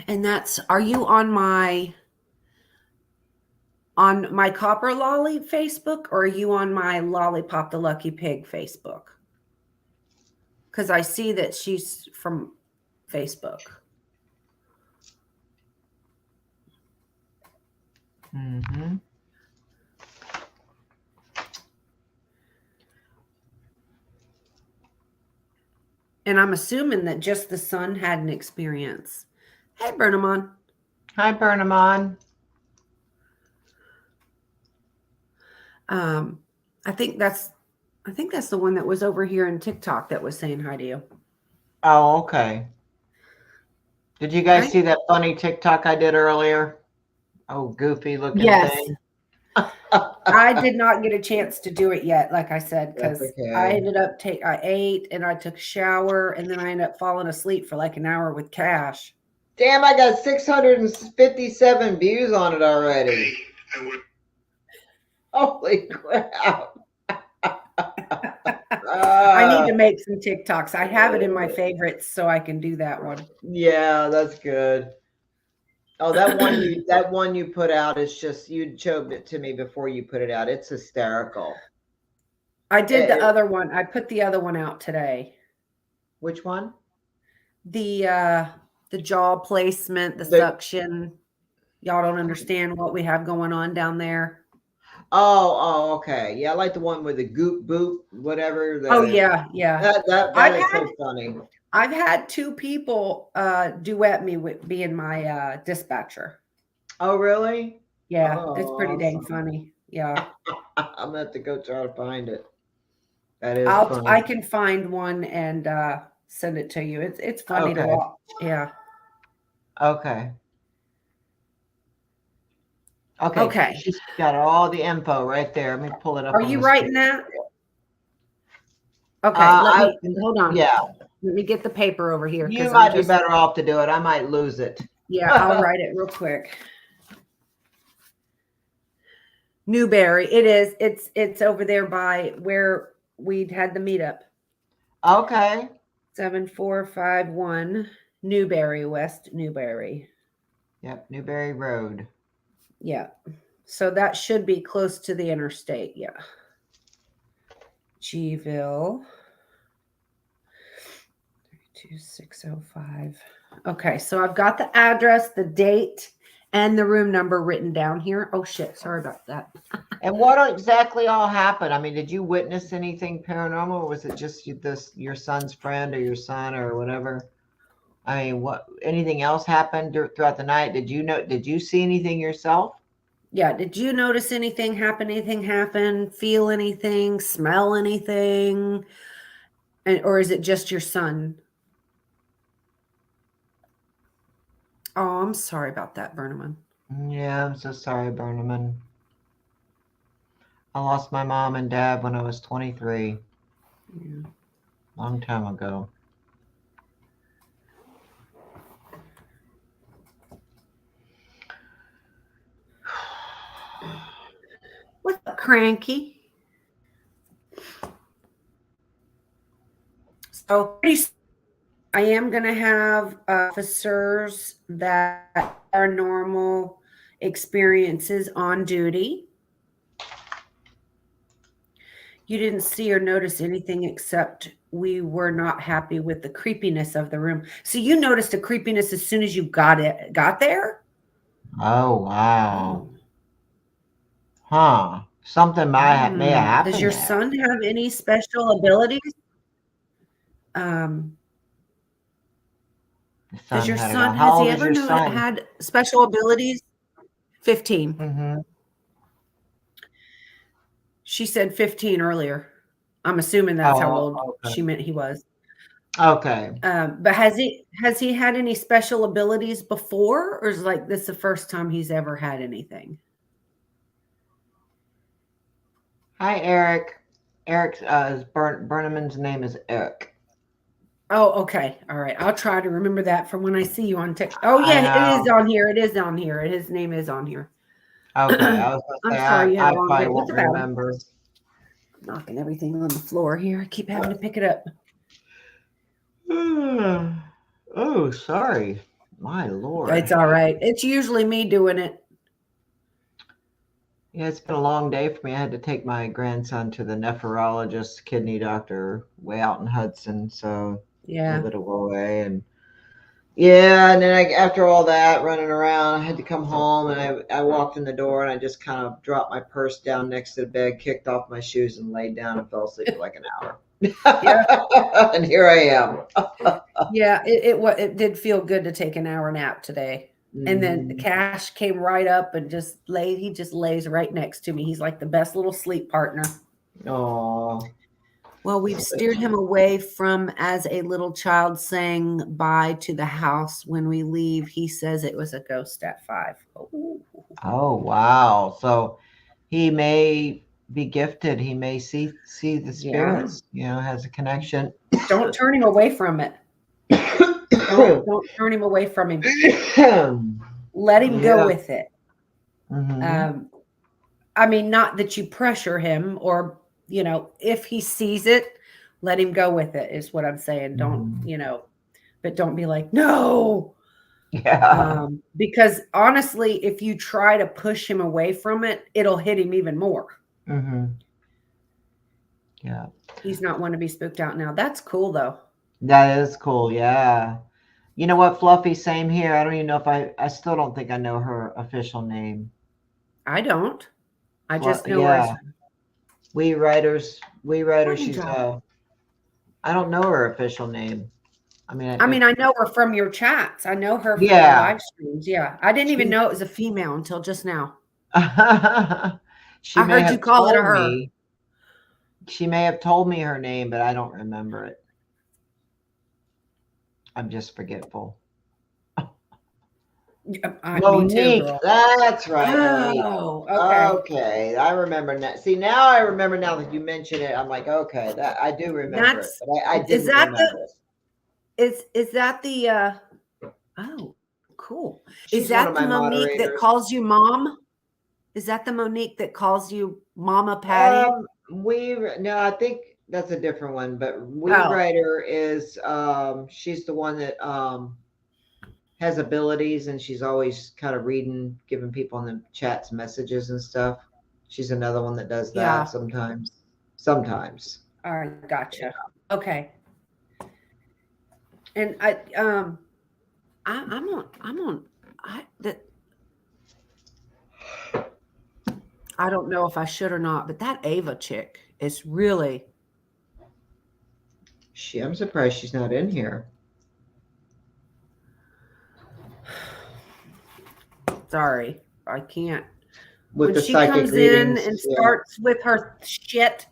And are you on my Copper Lolly Facebook, or are you on my Lollipop the Lucky Pig Facebook? Because I see that she's from Facebook. Mm-hmm. And I'm assuming that just the son had an experience. Hey, Burnhamon. Hi, Burnhamon. I think that's I think that's the one that was over here in TikTok that was saying hi to you. Oh, okay. Did you guys see that funny TikTok I did earlier? Oh, goofy looking Yes. thing. I did not get a chance to do it yet, like I said, That's because okay. I ended up I ate and I took a shower and then I ended up falling asleep for like an hour with Cash. Damn, I got 657 views on it already. Holy crap. I need to make some TikToks. I have it in my favorites, so I can do that one. Yeah, that's good. Oh, that one you put out is just, you showed it to me before you put it out. It's hysterical. I did the other one. I put the other one out today. Which one? The jaw placement, the suction. Y'all don't understand what we have going on down there. Oh, okay. Yeah, I like the one with the goop boop, whatever. Oh yeah. That is so funny. I've had 2 people duet me with being my dispatcher. Oh, really? Yeah, it's pretty dang funny. Yeah. I'm gonna have to go try to find it. That is funny. I can find one and send it to you. It's funny to watch. Yeah. Okay. Okay. She's got all the info right there. Let me pull it up. Are you writing that? Okay, hold on. Yeah. Let me get the paper over here. You might be better off to do it. I might lose it. Yeah, I'll write it real quick. Newberry. It is. It's over there by where we'd had the meetup. Okay. 7451 Newberry, West Newberry. Yep, Newberry Road. Yeah. So that should be close to the interstate. Yeah. Gville. 32605. Okay, so I've got the address, the date, and the room number written down here. Oh shit, sorry about that. And what exactly all happened? I mean, did you witness anything paranormal, or was it just your son's friend or your son or whatever? I mean, anything else happened throughout the night? Did you see anything yourself? Yeah, did you notice anything happen, feel anything, smell anything? Or is it just your son? Oh, I'm sorry about that, Berneman. Yeah, I'm so sorry, Berneman. I lost my mom and dad when I was 23. Yeah. Long time ago. What's up, Cranky? So I am going to have officers that are normal experiences on duty. You didn't see or notice anything except we were not happy with the creepiness of the room. So you noticed the creepiness as soon as you got there? Oh, wow. Huh. Something may have happened. Does your son have any special abilities? Does your son, has he ever had special abilities? 15. Mm-hmm. She said 15 earlier. I'm assuming that's how old she meant he was. Okay. But has he had any special abilities before, or is like this the first time he's ever had anything? Hi, Eric. Eric's Berneman's name is Eric. Oh, okay. All right. I'll try to remember that from when I see you on TikTok. Oh, yeah, it is on here. It is on here. His name is on here. Okay. I was I'm sorry. I probably won't remember. Knocking everything on the floor here. I keep having to pick it up. Oh, sorry. My Lord. It's all right. It's usually me doing it. Yeah, it's been a long day for me. I had to take my grandson to the nephrologist, kidney doctor, way out in Hudson. So yeah, a little bit of away, and then after all that running around, I had to come home, and I walked in the door, and I just kind of dropped my purse down next to the bed, kicked off my shoes, and laid down and fell asleep for like an hour. Yeah. And here I am. Yeah, it did feel good to take an hour nap today. And then the Cash came right up and he just lays right next to me. He's like the best little sleep partner. Oh, Well, we've steered him away from, as a little child saying bye to the house when we leave. He says it was a ghost at 5. Oh. Oh, wow. So he may be gifted. He may see the Yeah. spirits, has a connection. Don't turn him away from it. Don't turn him away from him. Let him go with it. Mm-hmm. I mean, not that you pressure him or, if he sees it, let him go with it is what I'm saying. Don't, but don't be like, no. Yeah. Because honestly, if you try to push him away from it, it'll hit him even more. Mm-hmm. Yeah. He's not one to be spooked out now. That's cool though. That is cool. Yeah. You know what, Fluffy? Same here. I don't even know if I still don't think I know her official name. I don't. I just know yeah. her. We writers. She's I don't know her official name. I mean, I know her from your chats. I know her from your live streams. Yeah. I didn't even know it was a female until just now. I heard you call it her. She may have told me her name, but I don't remember it. I'm just forgetful. Monique, that's right. Oh, okay. I remember now. See, now I remember now that you mention it. I'm like, okay, that I do remember it, but I didn't remember it. Is that the oh, cool. She's is that the Monique moderators. that calls you mom? Is that the Monique that calls you Mama Patty? No, I think that's a different one, but Writer is she's the one that has abilities, and she's always kind of reading, giving people in the chats messages and stuff. She's another one that does that sometimes. All right, gotcha. Yeah. Okay. And I don't know if I should or not, but that Ava chick is really. I'm surprised she's not in here. Sorry, I can't. When she comes in and starts with her shit,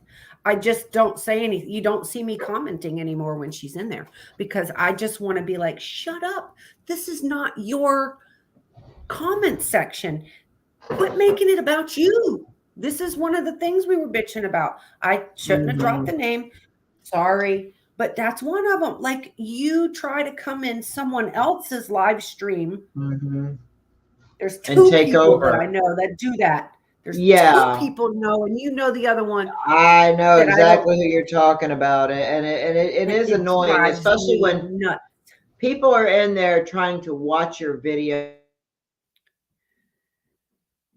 I just don't say anything. You don't see me commenting anymore when she's in there because I just want to be like, shut up. This is not your comment section. Quit making it about you. This is one of the things we were bitching about. I shouldn't have dropped the name. Sorry. But that's one of them. Like, you try to come in someone else's live stream. Mm-hmm. There's 2 people that I know that do that. There's 2 people know, and you know the other one. I know exactly who you're talking about, and it is annoying, especially when people are in there trying to watch your video,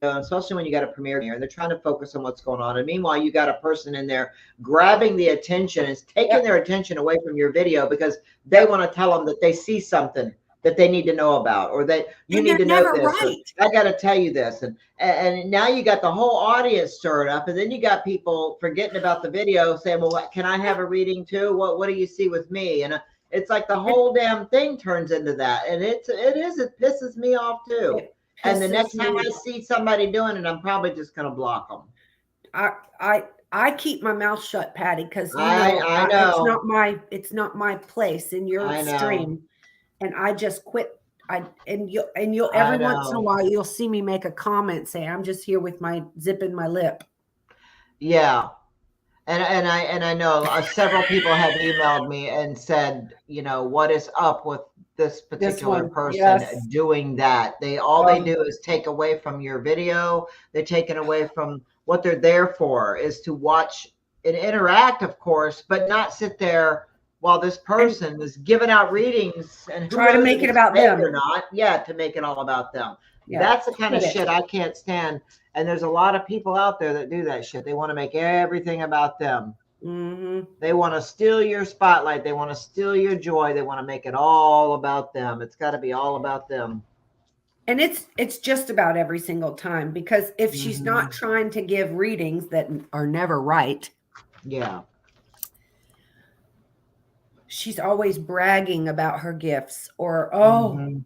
especially when you got a premiere and they're trying to focus on what's going on. And meanwhile, you got a person in there grabbing the attention and taking their attention away from your video because they want to tell them that they see something that they need to know about, or that you need to know this. Right. I got to tell you this. And now you got the whole audience stirred up, and then you got people forgetting about the video saying, well, can I have a reading too? What do you see with me? And it's like the whole damn thing turns into that. And it pisses me off too. And the next time I see somebody doing it, I'm probably just going to block them. I keep my mouth shut, Patty, because I know it's not my place in your stream. And I just quit. You'll every once in a while you'll see me make a comment say, I'm just here with my zipping my lip. Yeah. And I know several people have emailed me and said, what is up with this particular person doing that? All they do is take away from your video. They're taking away from what they're there for, is to watch and interact, of course, but not sit there while this person is giving out readings and try to make it about them or not. Yeah, to make it all about them. Yeah, that's the kind of shit I can't stand. And there's a lot of people out there that do that shit. They want to make everything about them. Mm-hmm. They want to steal your spotlight. They want to steal your joy. They want to make it all about them. It's got to be all about them. And it's just about every single time, because if she's not trying to give readings that are never right. Yeah. She's always bragging about her gifts, or,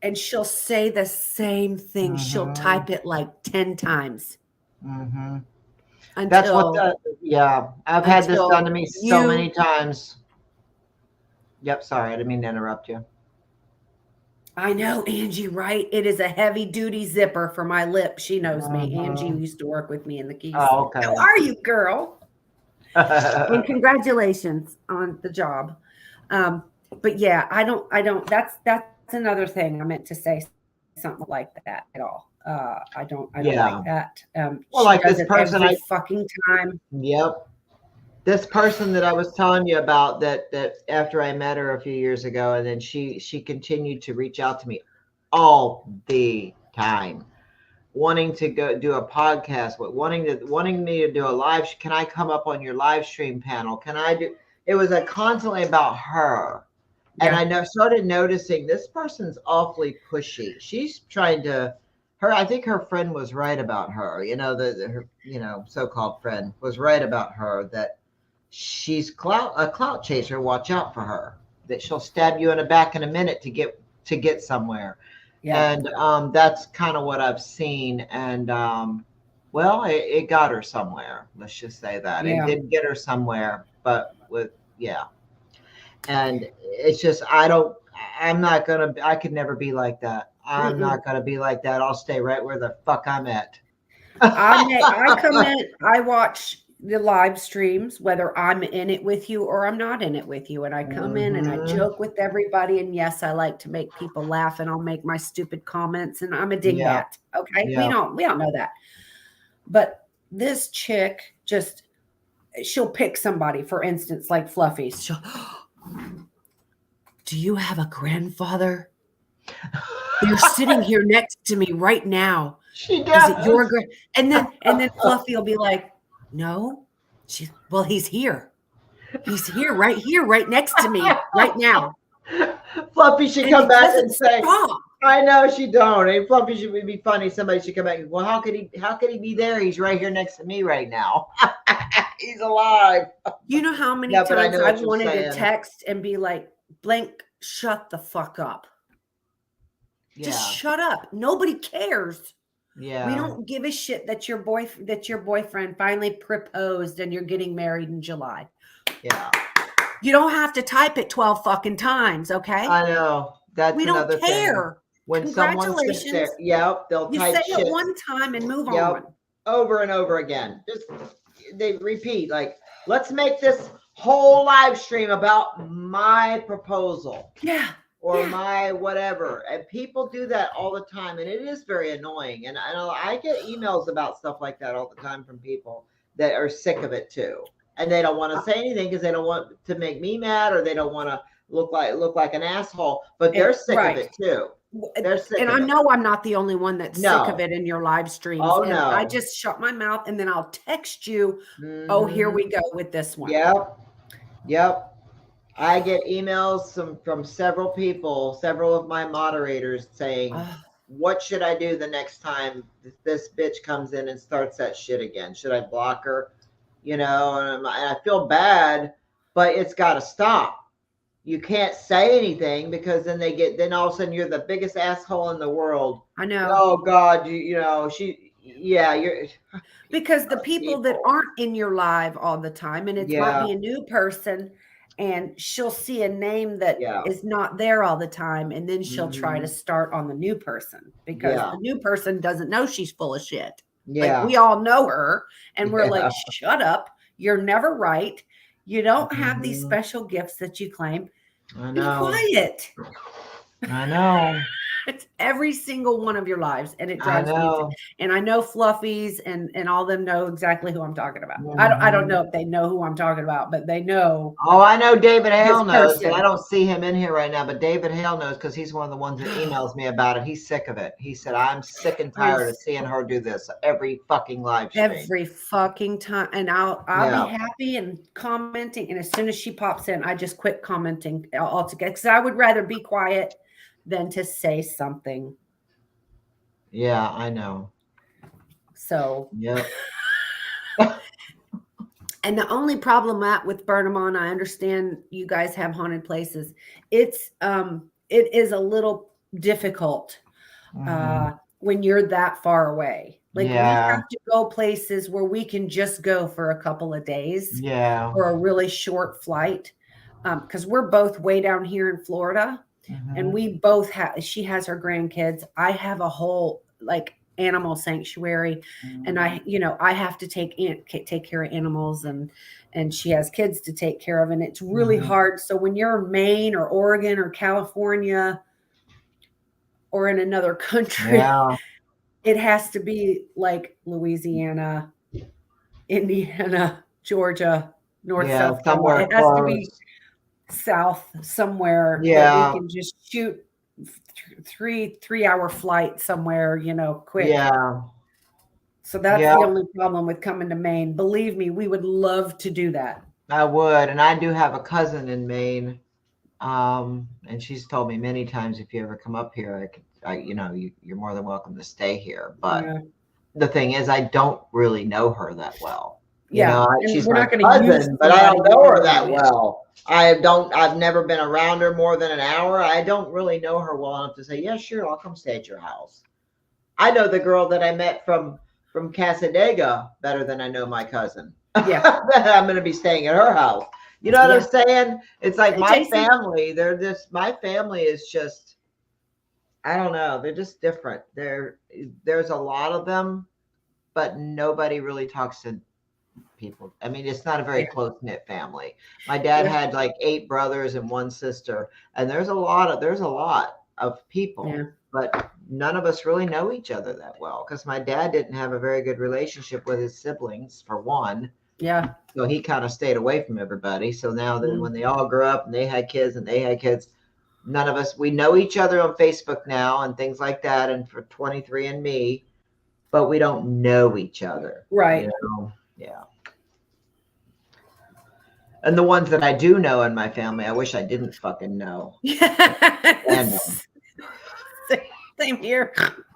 and she'll say the same thing. She'll type it like 10 times. Mm-hmm. That's what until yeah, I've had this done to me so you. many times. Yep, sorry, I didn't mean to interrupt you. I know, Angie, right? It is a heavy duty zipper for my lip. She knows me. Angie Mhm. used to work with me in the Keys. Oh, How okay. are you, girl? And congratulations on the job. But yeah, that's another thing I meant to say something like that at all. I don't Yeah. like that. Well, She like does this it person every fucking time. yep. This person that I was telling you about that after I met her a few years ago, and then she continued to reach out to me all the time, wanting to go do a podcast, wanting me to do a live. Can I come up on your live stream panel? Can I do? It was constantly about her, and Yeah. started noticing this person's awfully pushy. She's trying to. I think her friend was right about her. Her so-called friend was right about her that she's a clout chaser. Watch out for her. That she'll stab you in the back in a minute to get somewhere. Yeah. And that's kind of what I've seen. And well, it got her somewhere. Let's just say that it Yeah. did get her somewhere. But yeah. And it's just I'm not gonna. I could never be like that. I'm not gonna be like that. I'll stay right where the fuck I'm at. I come in, I watch the live streams, whether I'm in it with you or I'm not in it with you. And I come in and I Mhm. joke with everybody. And yes, I like to make people laugh and I'll make my stupid comments and I'm a Yeah. dingbat. Okay. Yeah. We all know that. But this chick she'll pick somebody, for instance, like Fluffy's. Do you have a grandfather? They're sitting here next to me right now. She Is does. it your and then Fluffy will be like, no. Well, he's here. He's right here, right next to me, right now. Fluffy should And come it back doesn't and say, stop. I know she don't. And Fluffy should be funny. Somebody should come back and, well, how could he be there? He's right here next to me right now. He's alive. You know how many Yeah, but I times know what I've you're wanted to saying. text and be like, blank, shut the fuck up. Yeah. Just shut up. Nobody cares. Yeah. We don't give a shit that your boyfriend finally proposed and you're getting married in July. Yeah. You don't have to type it 12 fucking times, okay? I know. That's We another don't care. thing. When someone sits there, Congratulations. yep, they'll You type say shit. it one time and move Yep. on. Over and over again. Just they repeat, like, let's make this whole live stream about my proposal. Yeah. Or my whatever. And people do that all the time. And it is very annoying. And I get emails about stuff like that all the time from people that are sick of it too. And they don't want to say anything because they don't want to make me mad, or they don't want to look like an asshole. But they're sick of it too. They're sick and of I it. know I'm not the only one that's sick of it in your live streams. Oh, and no. I just shut my mouth and then I'll text you. Oh, here we go with this one. Yep. I get emails from several people, several of my moderators saying, what should I do the next time this bitch comes in and starts that shit again? Should I block her? And I feel bad, but it's got to stop. You can't say anything because then all of a sudden you're the biggest asshole in the world. I know. Oh God, you're because the people that aren't in your live all the time, and it might be a new person, and she'll see a name that is not there all the time, and then she'll try to start on the new person because the new person doesn't know she's full of shit. Like, we all know her, and we're like, shut up. You're never right. You don't have these special gifts that you claim. I know. Be quiet. I know. It's every single one of your lives, and it drives me. And I know Fluffies and all them know exactly who I'm talking about. I don't know if they know who I'm talking about, but they know. Oh, I know David Hale knows. I don't see him in here right now, but David Hale knows because he's one of the ones that emails me about it. He's sick of it. He said, I'm sick and tired of seeing her do this every fucking live stream. Every fucking time. And I'll be happy and commenting. And as soon as she pops in, I just quit commenting altogether because I would rather be quiet than to say something. Yeah, I know. So, yep. And the only problem with Burnham, I understand you guys have haunted places. It is a little difficult when you're that far away. Like we Yeah. have to go places where we can just go for a couple of days Yeah. or a really short flight. Because we're both way down here in Florida, and we both have. She has her grandkids. I have a whole like animal sanctuary, and I have to take care of animals, and she has kids to take care of, and it's really hard. So when you're in Maine or Oregon or California or in another country, Yeah. it has to be like Louisiana, Indiana, Georgia, North, Yeah, South somewhere Carolina. It has to be close. south somewhere that Yeah. we can just shoot 3-hour flight somewhere, quick. Yeah. So that's Yeah. the only problem with coming to Maine. Believe me, we would love to do that. I would, and I do have a cousin in Maine, and she's told me many times if you ever come up here, you're more than welcome to stay here. But Yeah. the thing is, I don't really know her that well. Yeah, and She's we're my not gonna use cousin, but I don't somebody know we her don't that know. well. I've never been around her more than an hour. I don't really know her well enough to say, yeah, sure, I'll come stay at your house. I know the girl that I met from Casadega better than I know my cousin. Yeah. I'm going to be staying at her house. You know what I'm saying? It's like Hey, my Jason. family, my family is just, I don't know. They're just different. There's a lot of them, but nobody really talks to people. I mean, it's not a very close-knit family. My dad had like 8 brothers and 1 sister, and there's a lot of people, but none of us really know each other that well because my dad didn't have a very good relationship with his siblings, for one. Yeah. So he kind of stayed away from everybody. So now that when they all grew up and they had kids, none of us, we know each other on Facebook now and things like that, and for 23andMe, but we don't know each other. Right. Yeah. And the ones that I do know in my family, I wish I didn't fucking know. Yes. Same here.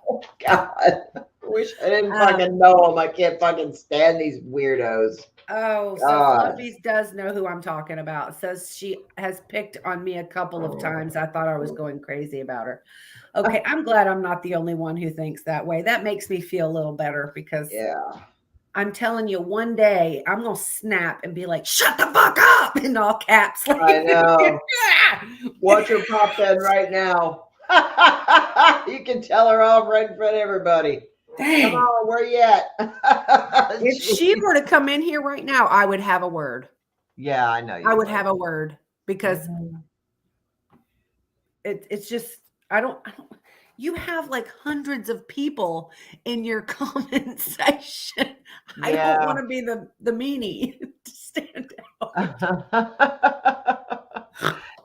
Oh, God. I wish I didn't fucking know them. I can't fucking stand these weirdos. Oh, so Fluffies does know who I'm talking about. Says she has picked on me a couple of times. I thought I was going crazy about her. Okay, I'm glad I'm not the only one who thinks that way. That makes me feel a little better because I'm telling you, one day I'm going to snap and be like, shut the fuck up in all caps. Like, I know. Watch her pop in right now. You can tell her off right in front of everybody. Dang. Come on, where you at? If she were to come in here right now, I would have a word. Yeah, I know. I would have a word because it's just, I don't, you have like hundreds of people in your comment section. I don't want to be the meanie to stand out.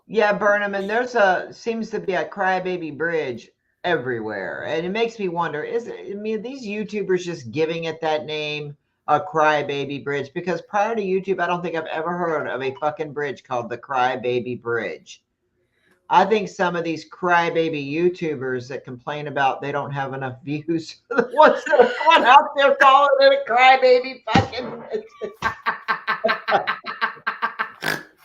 Yeah, Burnham, and seems to be a crybaby bridge everywhere. And it makes me wonder, are these YouTubers just giving it that name, a crybaby bridge? Because prior to YouTube, I don't think I've ever heard of a fucking bridge called the Crybaby Bridge. I think some of these crybaby YouTubers that complain about they don't have enough views are the ones that are going out there calling it a crybaby fucking bridge.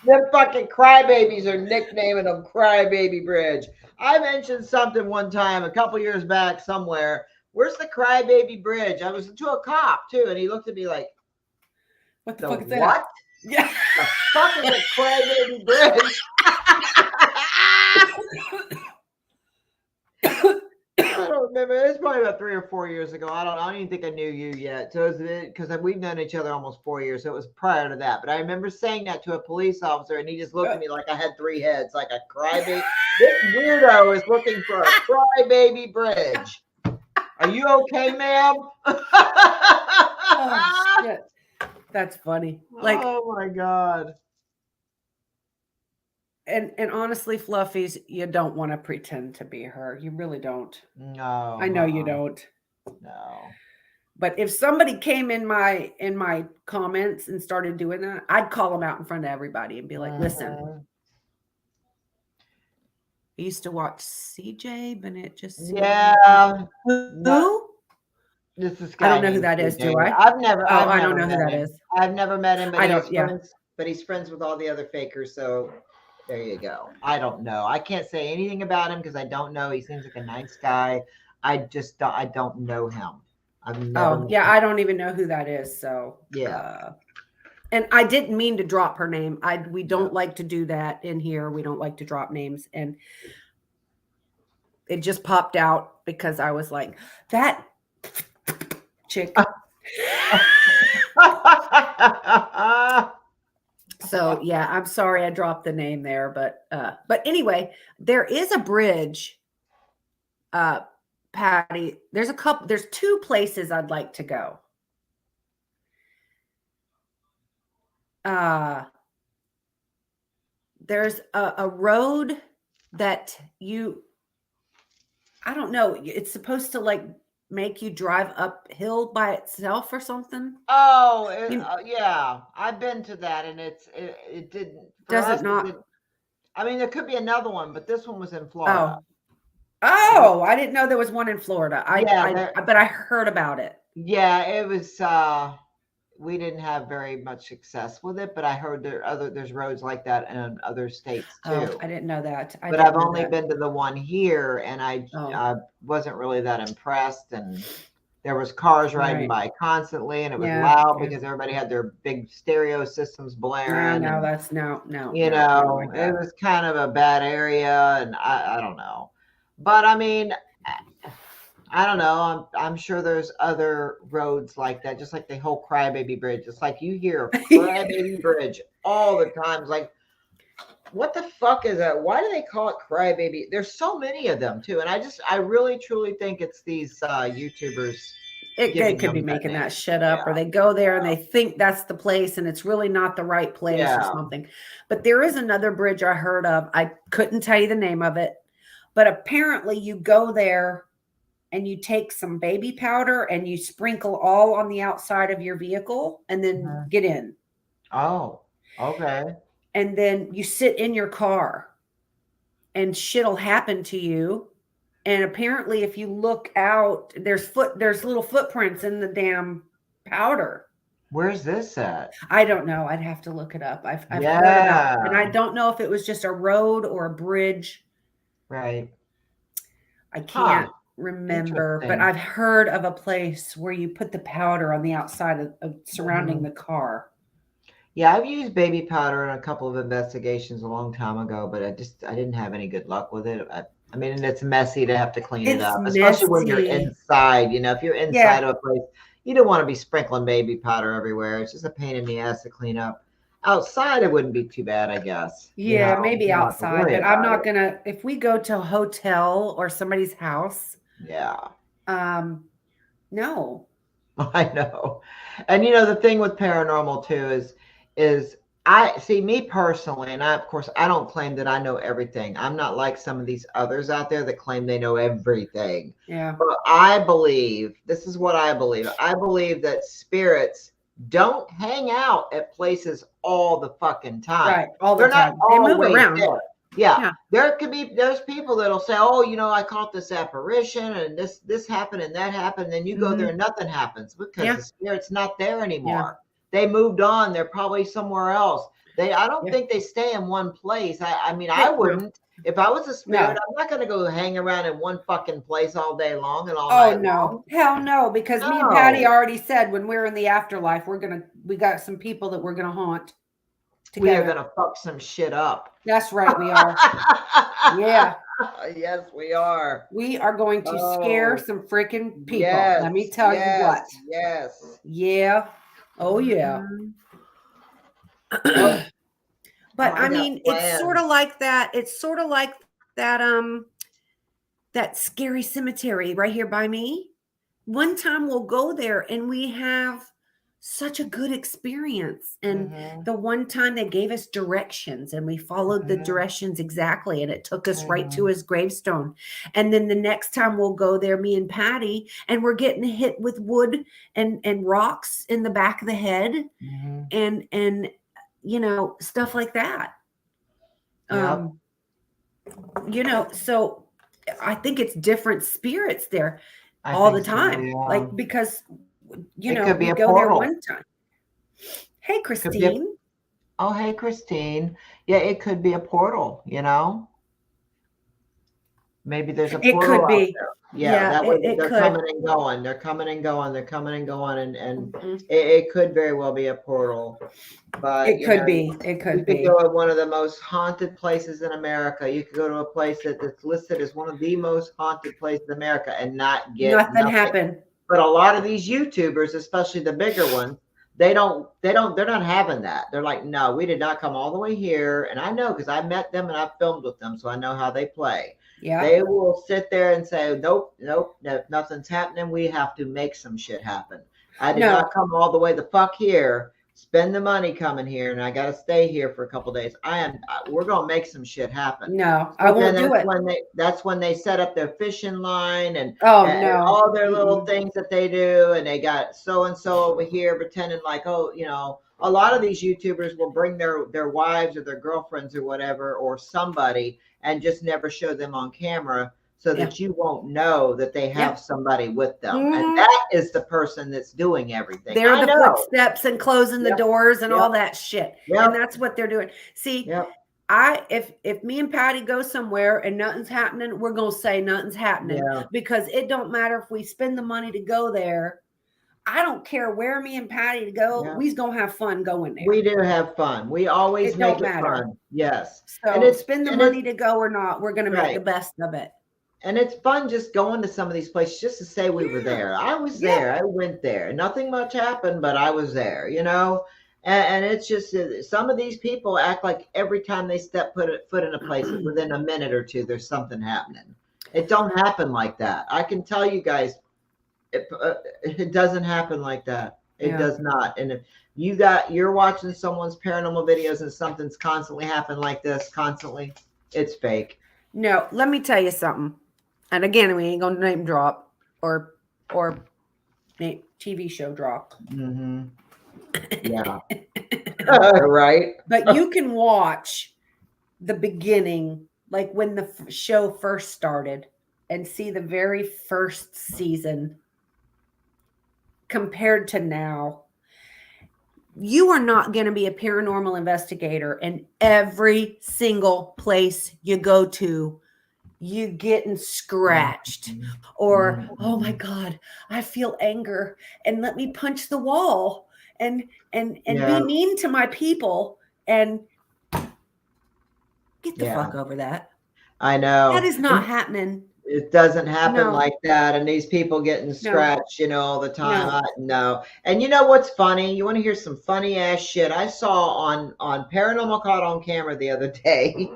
Them fucking crybabies are nicknaming them Crybaby Bridge. I mentioned something one time a couple years back somewhere. Where's the Crybaby Bridge? I was to a cop too, and he looked at me like, "What the fuck is that?" What? Yeah, the fuck is a Crybaby Bridge? I don't remember. It was probably about 3 or 4 years ago. I don't even think I knew you yet. So it was because we've known each other almost 4 years. So it was prior to that. But I remember saying that to a police officer, and he just looked at me like I had 3 heads, like a crybaby. This weirdo is looking for a crybaby bridge. Are you okay, ma'am? Oh, shit. That's funny. Like, oh my God. And honestly, Fluffies, you don't want to pretend to be her. You really don't. No. I know you don't. No. But if somebody came in my comments and started doing that, I'd call them out in front of everybody and be like, listen. I used to watch CJ, but it just yeah. Who? This is I don't know who that is, do I? I don't know who that is. I've never met him, but I don't, but he's friends with all the other fakers, so there you go. I don't know. I can't say anything about him because I don't know. He seems like a nice guy. I don't know him. I've never Oh, met yeah, him. I don't even know who that is. So, Yeah. and I didn't mean to drop her name. We don't Yeah. like to do that in here. We don't like to drop names. And it just popped out because I was like, that chick. So yeah, I'm sorry I dropped the name there, but anyway, there is a bridge, Patty. There's two places I'd like to go. There's a road that I don't know, it's supposed to like make you drive uphill by itself or something. Oh, You, yeah. I've been to that, and it didn't for does us. it It not? didn't. I mean, there could be another one, but this one was in Florida. Oh, oh, I didn't know there was one in Florida. Yeah, But I heard about it. yeah. It was. We didn't have very much success with it, but I heard there's roads like that in other states Oh, too. I didn't know that. I But didn't I've know only that. been to the one here, and I Oh, wasn't really that impressed. And there was cars riding right. by constantly, and it was Yeah. loud Yeah. because everybody had their big stereo systems No, blaring, no, and that's no, no, you no. I don't know, like it that. was kind of a bad area, and I don't know. But I mean, I don't know. I'm sure there's other roads like that, just like the whole Crybaby Bridge. It's like you hear of Crybaby Bridge all the time. It's like, what the fuck is that? Why do they call it Crybaby? There's so many of them too, and I really truly think it's these YouTubers They giving could be them that making name. that shit Yeah, up, or they go there and they think that's the place and it's really not the right place or yeah. something. But there is another bridge I heard of. I couldn't tell you the name of it, but apparently you go there and you take some baby powder and you sprinkle all on the outside of your vehicle and then Mhm. get in. Oh, okay. And then you sit in your car and shit'll happen to you. And apparently if you look out, there's little footprints in the damn powder. Where's this at? I don't know. I'd have to look it up. I've heard about it, and I Yeah, don't know if it was just a road or a bridge. right. I Huh. can't remember, but Interesting. I've heard of a place where you put the powder on the outside of surrounding Mhm. the car. Yeah, I've used baby powder in a couple of investigations a long time ago, but I didn't have any good luck with it. I mean, and it's messy to have to clean it It's up, especially when you're messy. inside. You know, if you're Yeah, inside of a place, you don't want to be sprinkling baby powder everywhere. It's just a pain in the ass to clean up. Outside, it wouldn't be too bad, I guess. You yeah, know, maybe you don't have to outside, worry but I'm about not it. gonna. If we go to a hotel or somebody's house, Yeah, um, no. I know. And you know, the thing with paranormal too is I see me personally, and of course I don't claim that I know everything. I'm not like some of these others out there that claim they know everything. Yeah, But I believe, this is what I believe. I believe that spirits don't hang out at places all the fucking time. right. All the They're not time, they move always around. there. Yeah. Yeah, There's people that'll say, "Oh, you know, I caught this apparition and this happened and that happened." And then you go there hmm, and nothing happens because yeah, the spirit's not there yeah, anymore. They moved on. They're probably somewhere else. I don't yeah. think they stay in one place. I mean, I Heck no, wouldn't. If I was a spirit, no. I'm not going to go hang around in one fucking place all day long and all Oh night no, long. hell no! Because me and Patty No, already said when we're in the afterlife, we got some people that we're gonna haunt we are together. going to fuck some shit up. That's right, we are. Yeah, Yes, we are. we are going to scare Oh, some freaking people. Let me yes, tell you yes, what. yes. Yeah. Oh yeah. Mhm. But Oh, I I got mean, it's sort of plans. like that. It's sort of like that that scary cemetery right here by me. One time we'll go there and we have such a good experience. And Mhm, the one time they gave us directions and we followed the mhm, directions exactly and it took us right to mhm, his gravestone. And then the next time we'll go there, me and Patty, and we're getting hit with wood and rocks in the back of the head mhm. and stuff like that. Yep, Um, so I think it's different spirits there I all the think so. time. Yeah, Like because it could be we a go there portal. one time. Hey, Could be a. Christine. Oh, hey, Christine. Yeah, it could be a portal. You know, maybe there's a It portal could out be. there. Yeah, that way it they're could. coming and going. They're coming and going. They're coming and going, and Mhm. it could very well be a portal. But It you could know, be. It you could could be. go to one of the most haunted places in America. You could go to a place that's listed as one of the most haunted places in America and not get Nothing nothing. happened. But a lot of these YouTubers, especially the bigger ones, they're not having that. They're like, no, we did not come all the way here. And I know because I met them and I filmed with them, so I know how they play. Yeah. They will sit there and say, nope, nothing's happening. We have to make some shit happen. I did not come all the way the fuck here, spend the money coming here, and I got to stay here for a couple days. We're going to make some shit happen. No, I won't do it. That's when they set up their fishing line and no, all their little things that they do. And they got so-and-so over here pretending like, oh, you know, a lot of these YouTubers will bring their wives or their girlfriends or whatever, or somebody, and just never show them on camera so that you won't know that they have somebody with them. And that is the person that's doing everything. They're the footsteps and closing the doors and all that shit. And that's what they're doing. See, if me and Patty go somewhere and nothing's happening, we're going to say nothing's happening because it don't matter if we spend the money to go there. I don't care where me and Patty go. Yeah. We's going to have fun going there. We do have fun. We always make it fun. Yes. So and spend the money to go or not, we're going to make the best of it. And it's fun just going to some of these places just to say we were there. I was there. I went there. Nothing much happened, but I was there, you know? And it's just some of these people act like every time they foot in a place within a minute or two, there's something happening. It don't happen like that. I can tell you guys, it doesn't happen like that. It does not. And if you're watching someone's paranormal videos and something's constantly happening like this, it's fake. No, let me tell you something. And again, we ain't gonna name drop or TV show drop. Mm-hmm. Yeah. Right. But you can watch the beginning, like when the show first started, and see the very first season compared to now. You are not going to be a paranormal investigator, and every single place you go to, you getting scratched or, oh my God, I feel anger and let me punch the wall and be mean to my people and get the fuck over that. I know. That is not happening. It doesn't happen like that. And these people getting scratched, you know, all the time. No. And you know what's funny? You want to hear some funny ass shit? I saw on Paranormal Caught on Camera the other day.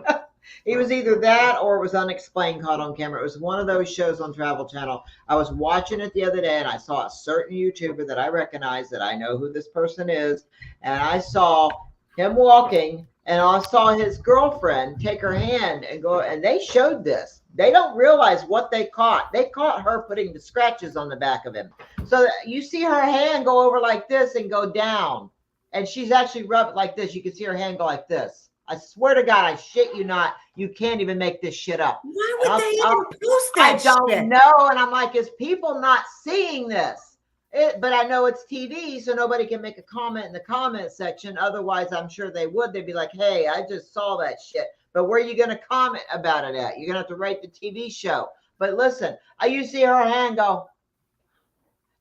It was either that or it was Unexplained Caught on Camera. It was one of those shows on Travel Channel. I was watching it the other day and I saw a certain YouTuber that I recognize, that I know who this person is. And I saw him walking and I saw his girlfriend take her hand and go, and they showed this. They don't realize what they caught. They caught her putting the scratches on the back of him. So you see her hand go over like this and go down. And she's actually rubbed like this. You can see her hand go like this. I swear to God, I shit you not. You can't even make this shit up. Why would they even post that shit? I don't know. And I'm like, is people not seeing this? But I know it's TV, so nobody can make a comment in the comment section. Otherwise, I'm sure they would. They'd be like, hey, I just saw that shit. But where are you going to comment about it at? You're going to have to write the TV show. But listen, you see her hand go.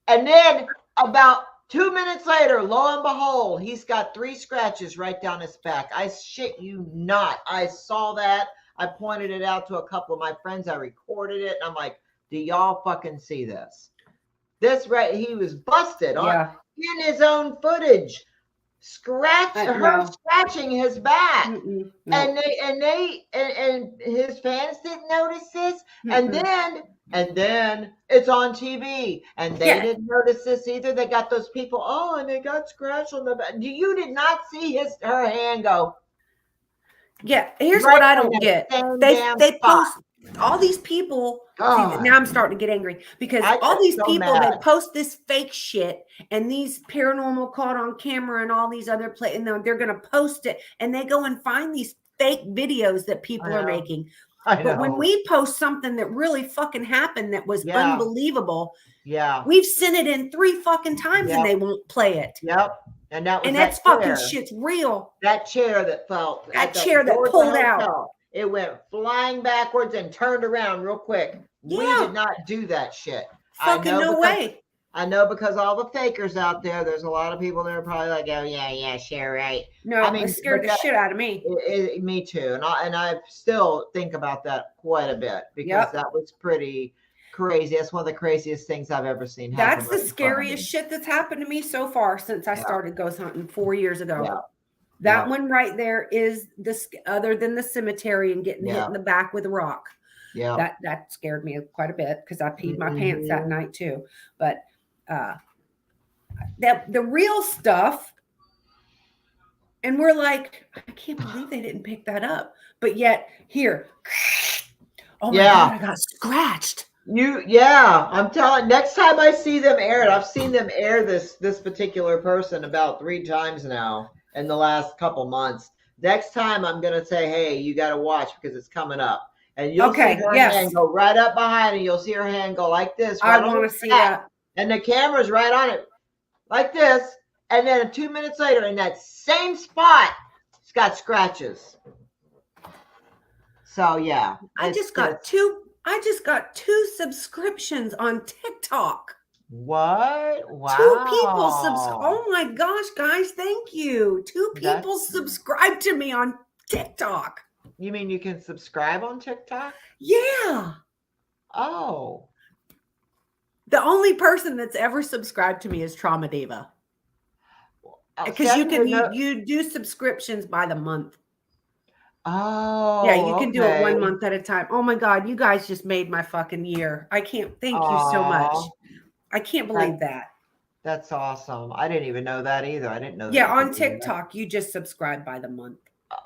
And then about 2 minutes later, lo and behold, he's got 3 scratches right down his back. I shit you not. I saw that. I pointed it out to a couple of my friends. I recorded it. And I'm like, do y'all fucking see this? He was busted in his own footage. Scratching his back. No. And his fans didn't notice this. And then it's on TV and they didn't notice this either. They got those people, and they got scratched on the back. You did not see her hand go. Yeah, here's what I don't get. They post all these people. See, now I'm starting to get angry because all these people that post this fake shit and these Paranormal Caught on Camera and all these other and they're going to post it and they go and find these fake videos that people are making. But when we post something that really fucking happened that was unbelievable, we've sent it in 3 fucking times and they won't play it. Yep. And that's fucking shit's real. That chair that fell. That chair that pulled out. It went flying backwards and turned around real quick. We Yeah. did not do that shit. Fucking no way. I know because all the fakers out there's a lot of people that are probably like, oh yeah, sure, right. No, I mean, it scared the shit out of me. Me too, and I still think about that quite a bit because that was pretty crazy. That's one of the craziest things I've ever seen happen. That's the scariest shit that's happened to me so far since I started ghost hunting 4 years ago. Yeah. That one right there is other than the cemetery and getting hit in the back with a rock. Yeah. That scared me quite a bit because I peed my pants that night too. But the real stuff, and we're like, I can't believe they didn't pick that up. But yet here, oh my God, I got scratched. I'm telling. Next time I see them air it, I've seen them air this particular person about 3 times now in the last couple months. Next time I'm gonna say, hey, you got to watch because it's coming up. And you'll see her hand go right up behind, and you'll see her hand go like this. I want to see that. And the camera's right on it, like this. And then 2 minutes later, in that same spot, it's got scratches. So yeah, I just got two subscriptions on TikTok. What? Wow. 2 people Oh my gosh, guys, thank you. 2 people subscribe to me on TikTok. You mean you can subscribe on TikTok? Yeah. Oh. The only person that's ever subscribed to me is Trauma Diva. Because you do subscriptions by the month. Oh. Yeah, you can do it 1 month at a time. Oh my God, you guys just made my fucking year. I can't thank you so much. I can't believe that. That's awesome. I didn't even know that either. I didn't know that. Yeah, on TikTok, you just subscribe by the month.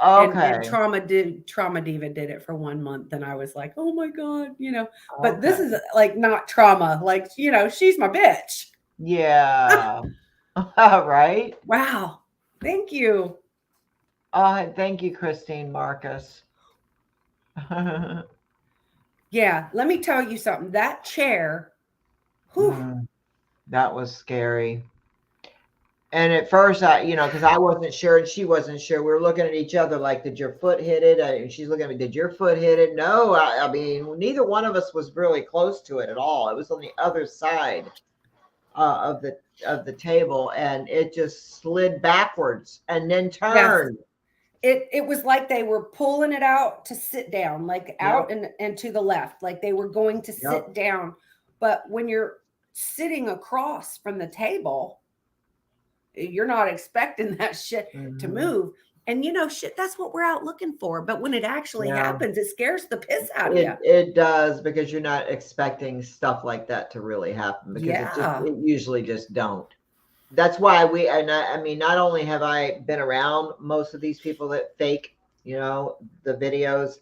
Okay. And Trauma Diva did it for 1 month, and I was like, oh my God, But this is like not trauma, like she's my bitch. Yeah. Right. Wow. Thank you. Thank you, Christine Marcus. Yeah, let me tell you something. That chair, that was scary. And at first, because I wasn't sure and she wasn't sure. We were looking at each other like, did your foot hit it? And she's looking at me, did your foot hit it? No, I mean, neither one of us was really close to it at all. It was on the other side of the table, and it just slid backwards and then turned. Yes. It was like they were pulling it out to sit down, like out and to the left, like they were going to sit down. But when you're sitting across from the table, you're not expecting that shit to move. And shit, that's what we're out looking for. But when it actually happens, it scares the piss out of you. It does, because you're not expecting stuff like that to really happen, because it usually just don't. That's why I mean, not only have I been around most of these people that fake, the videos,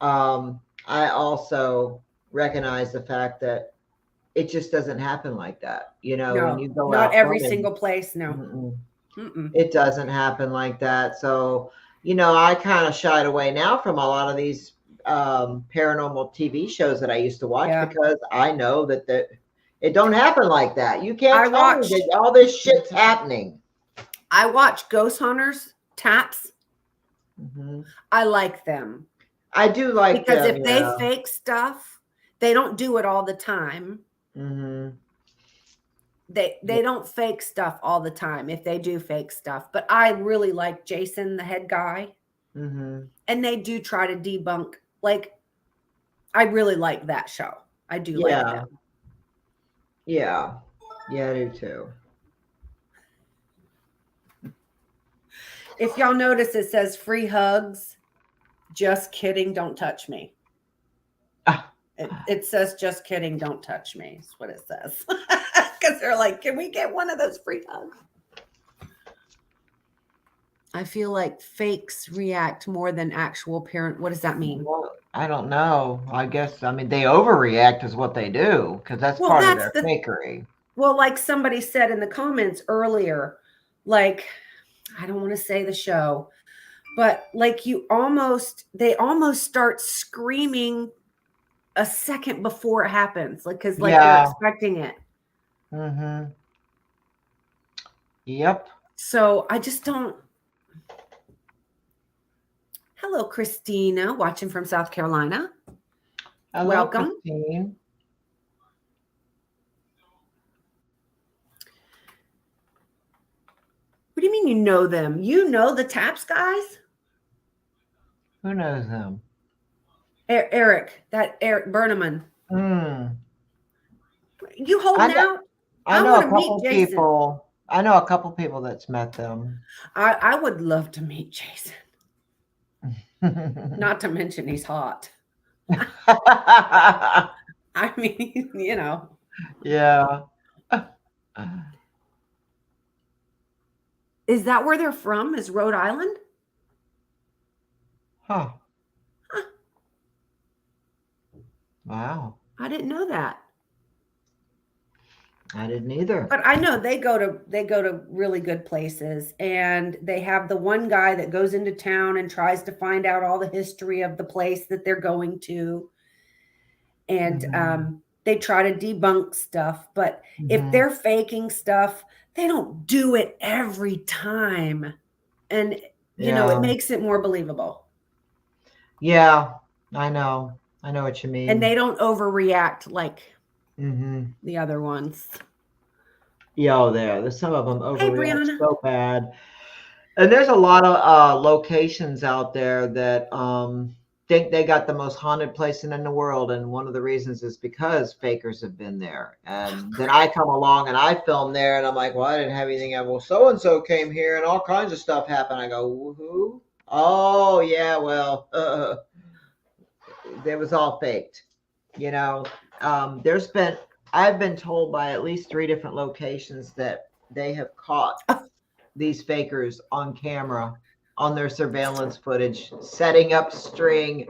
I also recognize the fact that it just doesn't happen like that. When you go out, not every single place. No. It doesn't happen like that. So, I kind of shied away now from a lot of these paranormal TV shows that I used to watch, because I know that it don't happen like that. You can't tell me that all this shit's happening. I watch Ghost Hunters Taps. I like them. I do like because them, if they fake stuff, they don't do it all the time. They don't fake stuff all the time if they do fake stuff. But I really like Jason, the head guy. And they do try to debunk. Like, I really like that show. I do like that. Yeah. Yeah, I do too. If y'all notice, it says free hugs. Just kidding. Don't touch me. It says, just kidding. Don't touch me. That's what it says. Because they're like, can we get one of those free hugs? I feel like fakes react more than actual parent. What does that mean? Well, I don't know. I guess, they overreact is what they do, because that's part of their fakery. Well, like somebody said in the comments earlier, like, I don't want to say the show, but like they almost start screaming a second before it happens. Like, because they're expecting it. Yep. So I just don't. Hello, Christina, watching from South Carolina. Hello, Welcome. Christine. What do you mean you know them? You know the Taps guys? Who knows them? Eric Berneman. Mm. You holding out? I I know wanna a meet couple Jason. people. I know a couple people that's met them. I would love to meet Jason. Not to mention he's hot. I mean, you know. Yeah. Is that where they're from? Is Rhode Island? Huh. Huh. Wow. I didn't know that. I didn't either. But I know they go to really good places, and they have the one guy that goes into town and tries to find out all the history of the place that they're going to. And they try to debunk stuff, but if they're faking stuff, they don't do it every time. And you know, it makes it more believable. Yeah, I know. I know what you mean. And they don't overreact like Mm-hmm. the other ones. Yeah, there's some of them overreact Brianna. so bad. And there's a lot of locations out there that think they got the most haunted place in the world, and one of the reasons is because fakers have been there. And then I come along and I film there, and I'm like, well, I didn't have anything. Well, so and so came here, and all kinds of stuff happened. I go, who? Oh yeah, well, it was all faked. You know, I've been told by at least 3 different locations that they have caught these fakers on camera, on their surveillance footage, setting up string.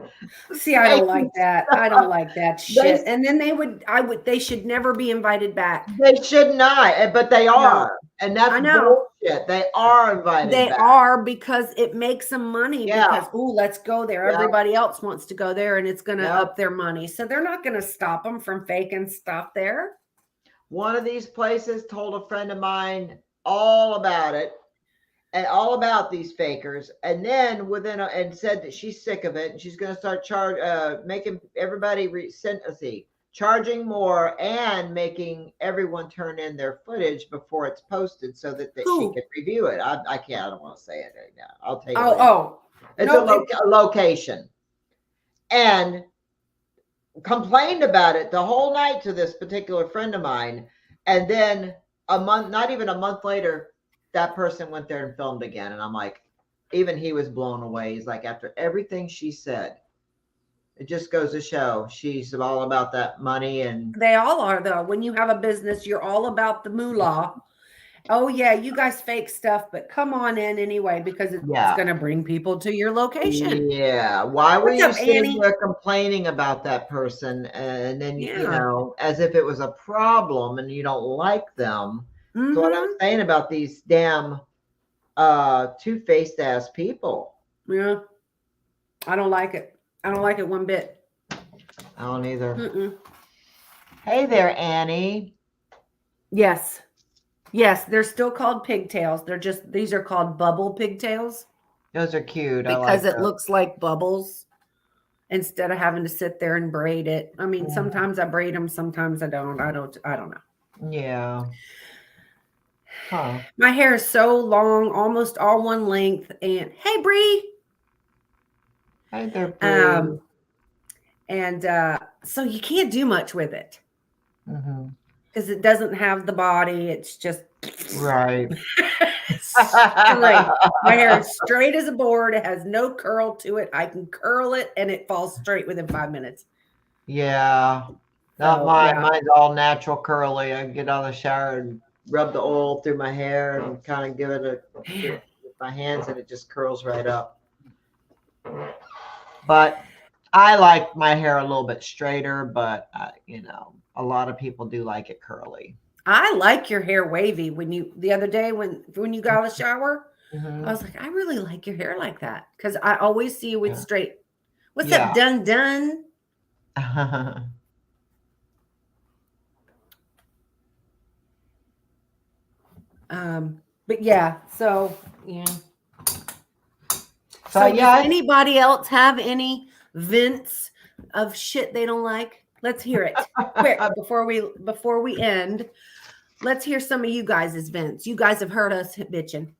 See, I don't like that. I don't like that shit. And then they should never be invited back. They should not, but they are. And that's bullshit. They are invited back. They are, because it makes them money. Because, let's go there. Everybody else wants to go there, and it's going to up their money. So they're not going to stop them from faking stuff there. One of these places told a friend of mine all about it, and all about these fakers, and then and said that she's sick of it, and she's going to start making everybody charging more, and making everyone turn in their footage before it's posted so that she can review it. I can't. I don't want to say it right now. I'll tell you. It's a location, and complained about it the whole night to this particular friend of mine, and then not even a month later, that person went there and filmed again. And I'm like, even he was blown away. He's like, after everything she said, it just goes to show she's all about that money. And they all are, though. When you have a business, you're all about the moolah. Oh yeah, you guys fake stuff, but come on in anyway, because it's going to bring people to your location. Yeah. Why were you sitting there complaining about that person? And then, you know, as if it was a problem and you don't like them. So what I'm saying about these damn two-faced ass people. Yeah. I don't like it. I don't like it one bit. I don't either. Hey there, Annie. Yes, they're still called pigtails. These are called bubble pigtails. Those are cute. Because it looks like bubbles instead of having to sit there and braid it. I mean, sometimes I braid them, sometimes I don't. I don't know. Yeah. Huh. My hair is so long, almost all one length. And hey, Bree. Hi there, Bree. And so you can't do much with it. Because it doesn't have the body. It's just right. Straight. My hair is straight as a board. It has no curl to it. I can curl it and it falls straight within 5 minutes. Yeah. Not mine. Mine's all natural curly. I get out of the shower and rub the oil through my hair and kind of give it with my hands, and it just curls right up. But I like my hair a little bit straighter, but you know, a lot of people do like it curly. I like your hair wavy. The other day when you got out of the shower, I was like, I really like your hair like that, because I always see you with straight. What's up, done? But yeah, so yeah. So yeah, does anybody else have any vents of shit they don't like? Let's hear it quick before we end. Let's hear some of you guys' vents. You guys have heard us bitching.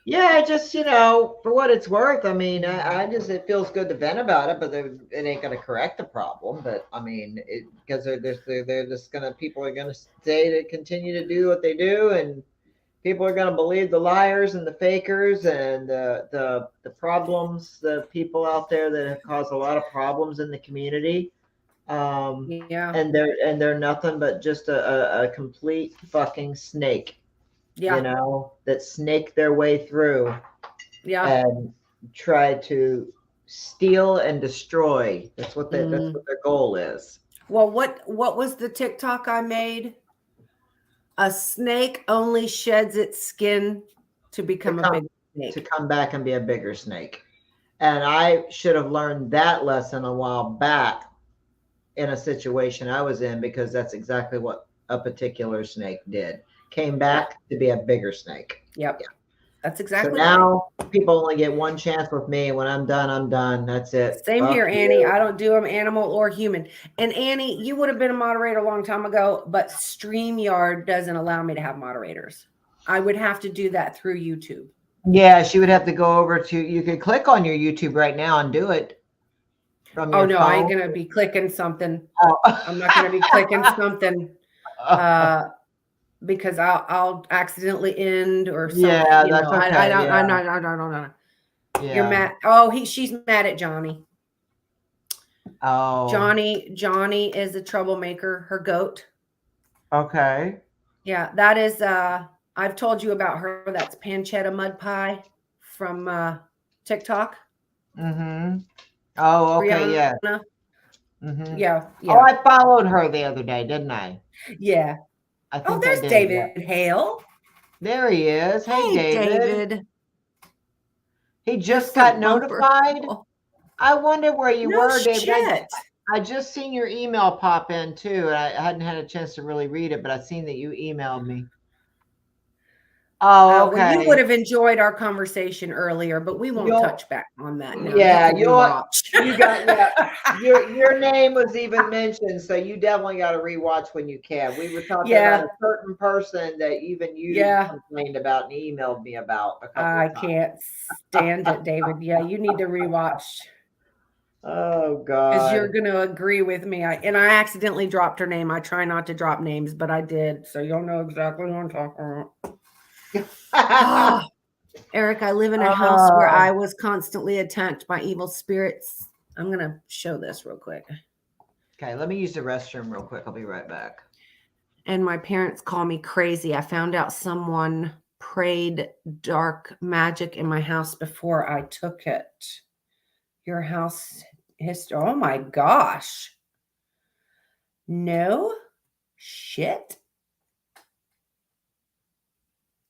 yeah, just for what it's worth. I mean, I just it feels good to vent about it, but it ain't gonna correct the problem. But I mean, because they're just gonna people are gonna stay to continue to do what they do, and people are gonna believe the liars and the fakers and the problems, the people out there that have caused a lot of problems in the community. Yeah. And they're nothing but just a complete fucking snake. Yeah. That snake their way through Yeah. and try to steal and destroy. That's what their goal is. Well, what was the TikTok I made? A snake only sheds its skin to become a big snake. To come back and be a bigger snake. And I should have learned that lesson a while back in a situation I was in, because that's exactly what a particular snake did. Came back to be a bigger snake. Yep. Yeah. That's exactly so now people only get one chance with me. When I'm done, I'm done. That's it. Same here, Annie. I don't do them animal or human. And Annie, you would have been a moderator a long time ago, but StreamYard doesn't allow me to have moderators. I would have to do that through YouTube. Yeah, she would have to go over to, you could click on your YouTube right now and do it. Oh no, I ain't gonna be clicking something. Oh. I'm not gonna be clicking something. Because I'll accidentally end or something. Yeah, that's okay. I don't. Yeah. You're mad. Oh, she's mad at Johnny. Oh. Johnny is a troublemaker, her goat. Okay. Yeah, that is I've told you about her. That's Pancetta Mud Pie from TikTok. Mm-hmm. Oh, okay, Brianna. Yeah. Mm-hmm. Yeah. Oh, I followed her the other day, didn't I? Yeah. Oh, there's David Hale. There he is. Hey, David. He just got notified. I wonder where you were, David. I just seen your email pop in too. And I hadn't had a chance to really read it, but I seen that you emailed me. Oh, okay. Well, you would have enjoyed our conversation earlier, but we won't touch back on that now. Yeah, you got your name was even mentioned, so you definitely got to rewatch when you can. We were talking about a certain person that even you complained about and emailed me about a couple of times. I can't stand it, David. Yeah, you need to rewatch. Oh God! Because you're going to agree with me. I accidentally dropped her name. I try not to drop names, but I did, so you'll know exactly what I'm talking about. Eric, I live in a house where I was constantly attacked by evil spirits. I'm going to show this real quick. Okay, let me use the restroom real quick. I'll be right back. And my parents call me crazy. I found out someone prayed dark magic in my house before I took it. Your house history. Oh my gosh. No shit.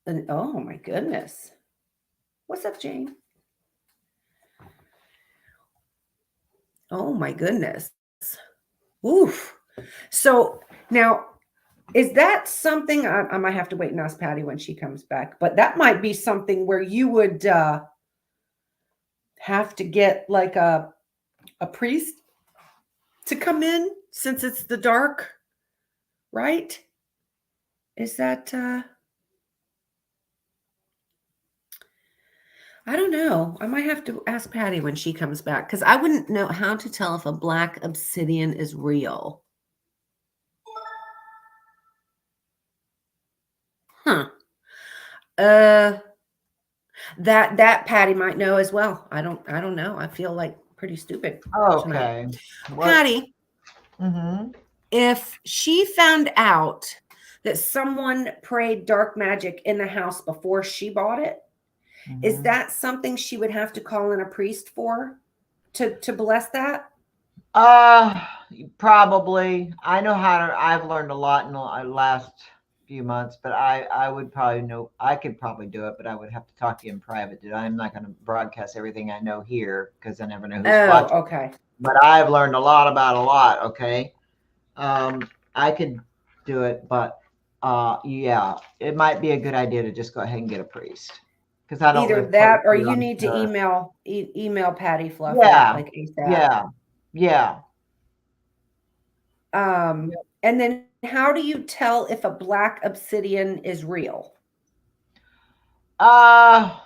And oh my goodness. What's up, Jane? Oh my goodness. Oof. So now, is that something I might have to wait and ask Patty when she comes back, but that might be something where you would have to get like a priest to come in since it's the dark, right? Is that I don't know. I might have to ask Patty when she comes back, because I wouldn't know how to tell if a black obsidian is real. Huh. That Patty might know as well. I don't know. I feel like pretty stupid. Okay. Patty, if she found out that someone prayed dark magic in the house before she bought it, is that something she would have to call in a priest for to bless that? Probably. I know I've learned a lot in the last few months, but I would probably know, I could probably do it, but I would have to talk to you in private, dude. I'm not going to broadcast everything I know here because I never know who's watching. Okay. But I've learned a lot about a lot. Okay. I could do it, but yeah, it might be a good idea to just go ahead and get a priest. because I don't Either live that close or to it, you I'm need to sure. email Patty Fluffy Yeah, like ASAP. yeah, yeah. And then how do you tell if a black obsidian is real? Uh,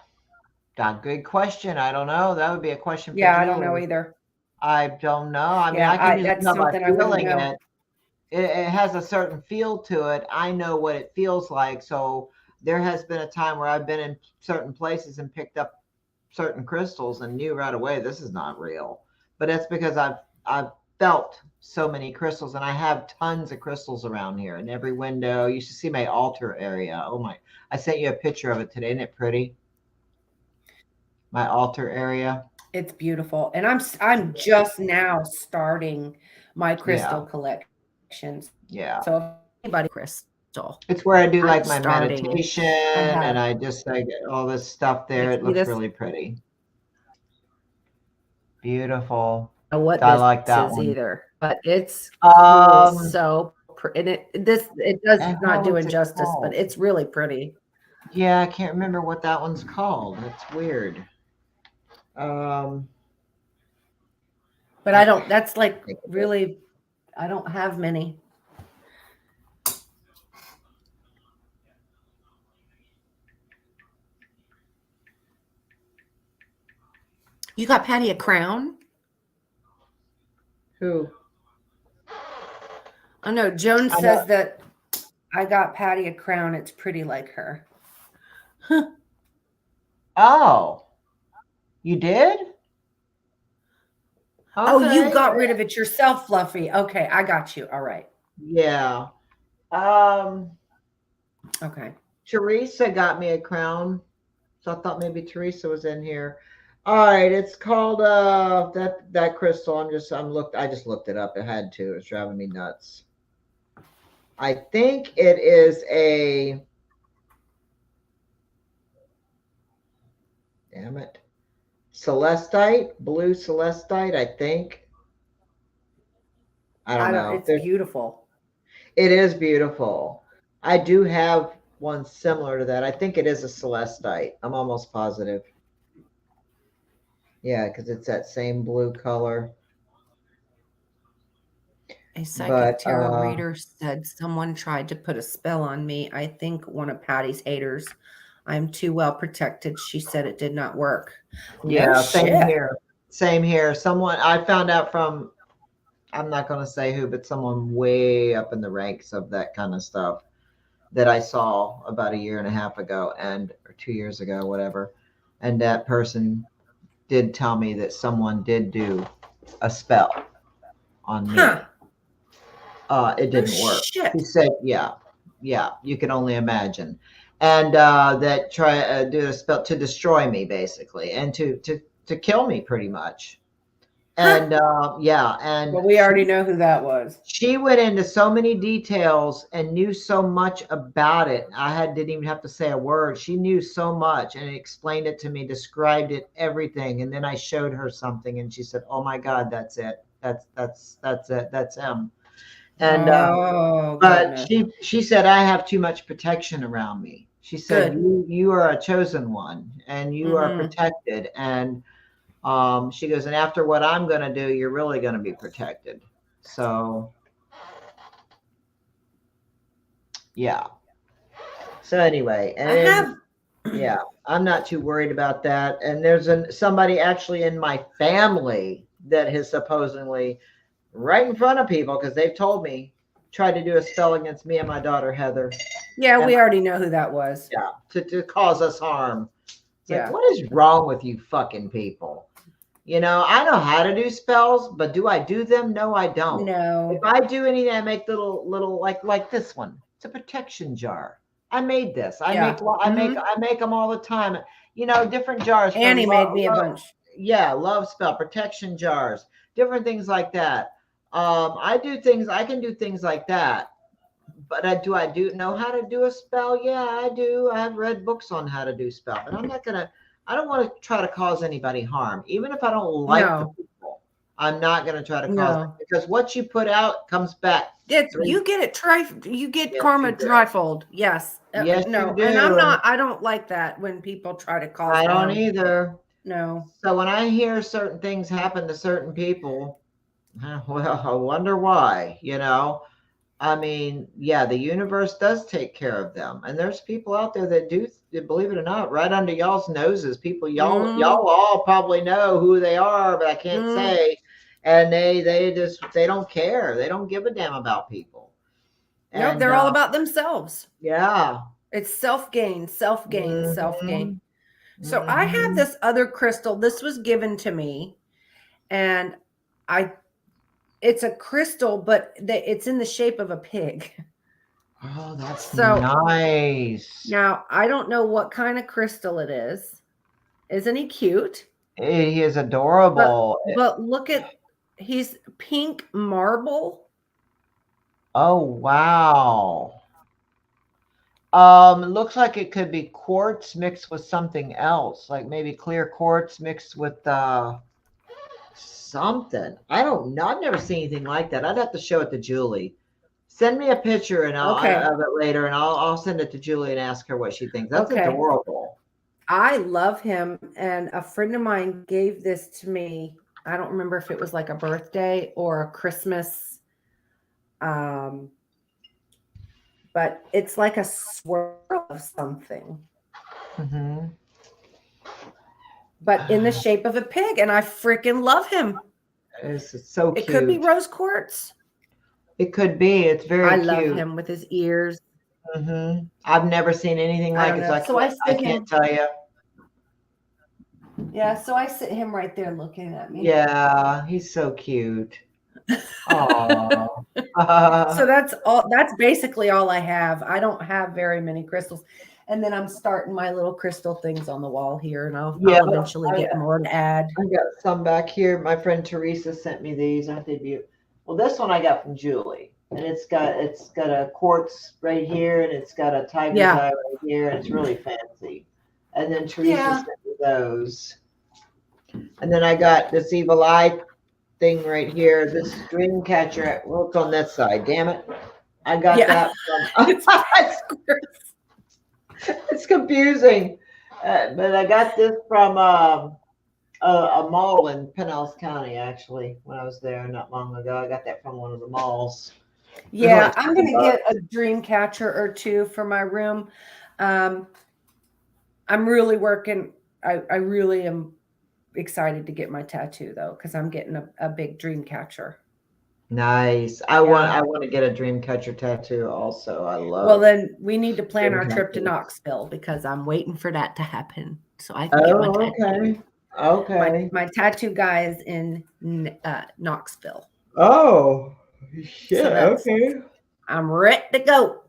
good question. I don't know. That would be a question for Yeah, I don't know Julie. either. I don't know. I mean, Yeah, I can I usually that's tell by something I wouldn't feeling know. it. It has a certain feel to it. I know what it feels like. So there has been a time where I've been in certain places and picked up certain crystals and knew right away this is not real. But that's because I've felt so many crystals, and I have tons of crystals around here in every window. You should see my altar area. Oh my! I sent you a picture of it today. Isn't it pretty? My altar area. It's beautiful. And I'm just now starting my crystal Yeah, collections. yeah. So if anybody crystal, It's where I do I'm like my starting it. meditation, I and have I just like all this stuff there. like It see looks this really pretty. Beautiful. know what I this like that is one. either, but it's cool. Um, So and it does and not how do is it injustice, but called? it's really pretty. Yeah, I can't remember what that one's called. That's weird. Um, But I I can't don't that's like think of it. really I don't have many. You got Patty a crown? Who? Oh no, Joan I know. says that I got Patty a crown. It's pretty like her. Oh, you did? Oh, you Okay. got rid of it yourself, Fluffy. Okay, I got you. All right. Yeah. Um, Okay. Teresa got me a crown, so I thought maybe Teresa was in here. All right, it's called that crystal. I just looked it up. It had to. It's driving me nuts. I think it is a damn it. Celestite, blue celestite, I think. I don't know. It's beautiful. It is beautiful. I do have one similar to that. I think it is a celestite. I'm almost positive. Yeah, because it's that same blue color. A psychic But tarot reader said someone tried to put a spell on me. I think one of Patty's haters. I'm too well protected. She said it did not work. No yeah, same shit. here. Same here. Someone I found out from, I'm not going to say who, but someone way up in the ranks of that kind of stuff that I saw about a year and a half ago or 2 years ago, whatever. And that person did tell me that someone did do a spell on me. Huh. It No didn't work. shit. He said, yeah, you can only imagine. And that do a spell to destroy me, basically, and to kill me, pretty much. And yeah, and Well, we already know who that was. she went into so many details and knew so much about it. Didn't even have to say a word. She knew so much and explained it to me, described it, everything. And then I showed her something, and she said, "Oh my God, that's it. That's it. That's him." And Oh, but goodness. she said I have too much protection around me. She said Good. you are a chosen one, and you are Mm-hmm. protected. And she goes, and after what I'm going to do, you're really going to be protected. So yeah. So anyway, yeah, I'm not too worried about that. And there's somebody actually in my family that has supposedly, right in front of people, because they've told me, tried to do a spell against me and my daughter Heather. Yeah, we already know who that was. Yeah, to cause us harm. It's yeah. Like, what is wrong with you fucking people? You know, I know how to do spells, but do I do them? No, I don't. No. If I do anything, I make little like this one. It's a protection jar. I made this. I make them all the time. You know, different jars. Annie made me a bunch. Yeah, love spell, protection jars, different things like that. I can do things like that. But I do know how to do a spell? Yeah, I do. I've read books on how to do spell, but I don't want to try to cause anybody harm, even if I don't like the people. I'm not going to try to cause No. it, because what you put out comes back. You get it you get Yes, karma you do. trifold. Yes. Yes, No. you do. And I don't like that when people try to cause I don't harm. either. No. So when I hear certain things happen to certain people, well, I wonder why, I mean, yeah, the universe does take care of them. And there's people out there that do, believe it or not, right under y'all's noses. People, y'all all probably know who they are, but I can't say. And they don't care. They don't give a damn about people. No, And they're all about themselves. yeah. It's self-gain, self-gain, self-gain. So I have Mhm. this other crystal. This was given to me, and it's a crystal, but it's in the shape of a pig. Oh, that's So nice. now I don't know what kind of crystal it is. Isn't he cute? He is adorable. But look at, he's pink marble. Oh, wow. It looks like it could be quartz mixed with something else, like maybe clear quartz mixed with something. I don't know. I've never seen anything like that. I'd have to show it to Julie. Send me a picture and Okay. of it later, and I'll send it to Julie and ask her what she thinks. That's Okay. adorable. I love him, and a friend of mine gave this to me. I don't remember if it was like a birthday or a Christmas. But it's like a swirl of something. Mm-hmm. But in the shape of a pig, and I freaking love him. It's so cute. It could be rose quartz. It could be. It's very cute. I love him with his ears. Mm-hmm. I've never seen anything like it, so I can't tell you. Yeah, so I sit him right there looking at me. Yeah, he's so cute. Oh. So that's basically all I have. I don't have very many crystals. And then I'm starting my little crystal things on the wall here, and I'll eventually get more to add. I got some back here. My friend Teresa sent me these. Aren't they beautiful? Well, this one I got from Julie, and it's got a quartz right here, and it's got a tiger's eye right here, and it's really fancy. And then Teresa sent me those. And then I got this evil eye thing right here. This dream catcher. Well, it's on this side. Damn it! I got that from. It's confusing, but I got this from a mall in Pinellas County. Actually, when I was there not long ago, I got that from one of the malls. Yeah, I'm gonna get a dream catcher or two for my room. I'm really working. I really am excited to get my tattoo though, because I'm getting a big dream catcher. Nice. I want to get a dream catcher tattoo also. I love. Well, then we need to plan our trip to Knoxville, because I'm waiting for that to happen so I can get my tattoo. Okay. My tattoo guy is in Knoxville. Oh, shit. So okay. I'm ready to go.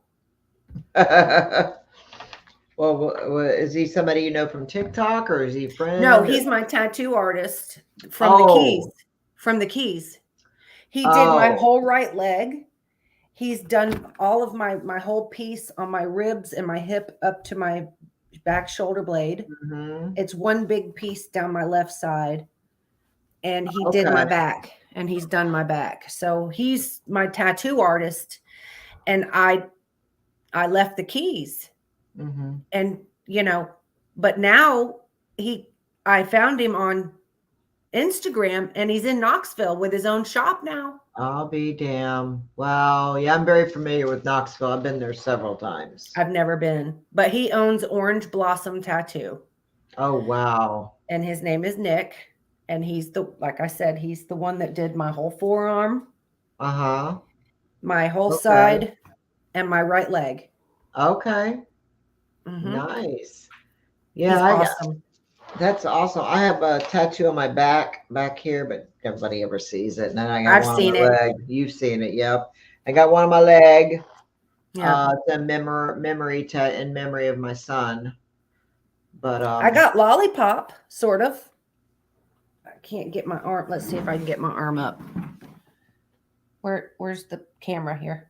Well, is he somebody you know from TikTok, or is he a friend? No, he's my tattoo artist from the Keys. From the Keys. He did my whole right leg. He's done all of my whole piece on my ribs and my hip up to my back shoulder blade. Mm-hmm. It's one big piece down my left side. And he did my back, and he's done my back. So he's my tattoo artist. And I left the Keys. Mm-hmm. And, but now I found him on Instagram, and he's in Knoxville with his own shop now. I'll be damned. Wow. Yeah, I'm very familiar with Knoxville. I've been there several times. I've never been, but he owns Orange Blossom Tattoo. Oh, wow. And his name is Nick. And he's like I said, he's the one that did my whole forearm. Uh-huh. My whole side and my right leg. Okay. Mm-hmm. Nice. Yeah, awesome. That's awesome. I have a tattoo on my back here, but nobody ever sees it. And then I got one on my leg. You've seen it, yep. I got one on my leg. Yeah. It's a memory in memory of my son. But I got lollipop, sort of. I can't get my arm. Let's see if I can get my arm up. Where's the camera here?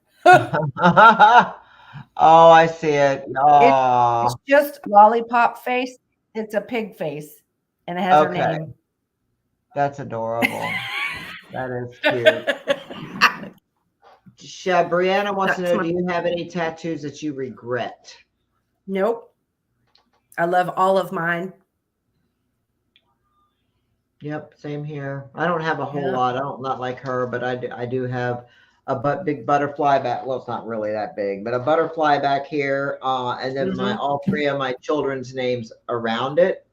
Oh, I see it. Oh. It's just lollipop face. It's a pig face, and it has her name. That's adorable. That is cute. Brianna wants to That's know, do you have any tattoos that you regret? Nope. I love all of mine. Yep, same here. I don't have a whole Yeah. lot. Not like her, but I do have a big butterfly back. Well, it's not really that big, but a butterfly back here. And then all three of my children's names around it.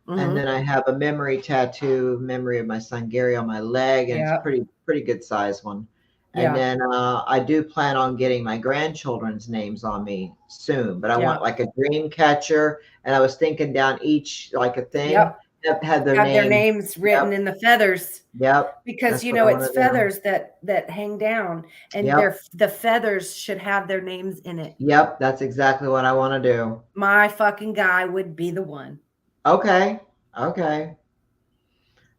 And then I have a memory tattoo, memory of my son Gary on my leg, and it's pretty good size one. And then I do plan on getting my grandchildren's names on me soon, but I want like a dream catcher. And I was thinking down each like a thing. Yep. Had their names written in the feathers. Yep. Because it's feathers that hang down, and the feathers should have their names in it. Yep, that's exactly what I want to do. My fucking guy would be the one. Okay.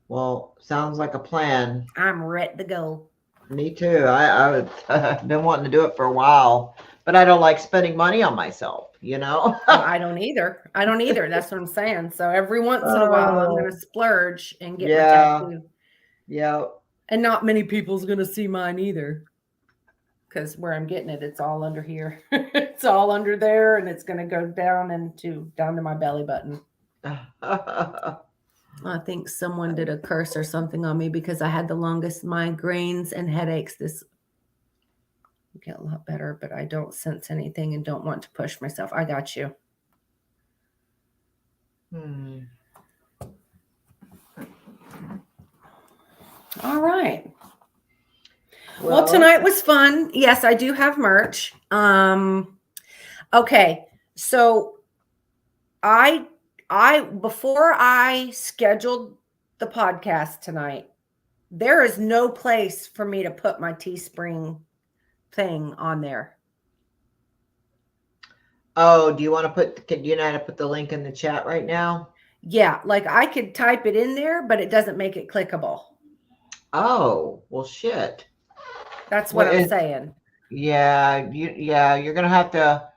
Well, sounds like a plan. I'm ready to go. Me too. I've been wanting to do it for a while, but I don't like spending money on myself, I don't either. That's what I'm saying. So every once in a while, I'm going to splurge and get my tattoo. Yeah. And not many people's going to see mine either. Because where I'm getting it, it's all under here. It's all under there, and it's going to go down to my belly button. I think someone did a curse or something on me because I had the longest migraines and headaches. This get a lot better, but I don't sense anything and don't want to push myself. I got you. All right. Well, tonight was fun. Yes, I do have merch. Okay. So before I scheduled the podcast tonight, there is no place for me to put my Teespring thing on there. Oh, do you want to you know how to put the link in the chat right now? Yeah, like I could type it in there, but it doesn't make it clickable. Oh, well, shit. That's what I'm saying. Yeah, you're going to have to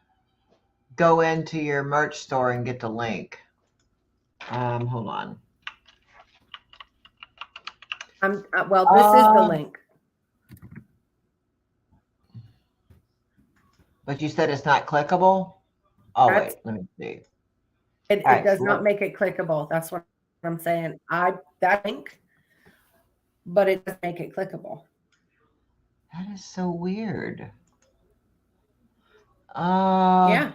go into your merch store and get the link. Hold on. This is the link. But you said it's not clickable? Oh, wait, let me see. It does not make it clickable. That's what I'm saying. That link, but it does make it clickable. That is so weird. Yeah.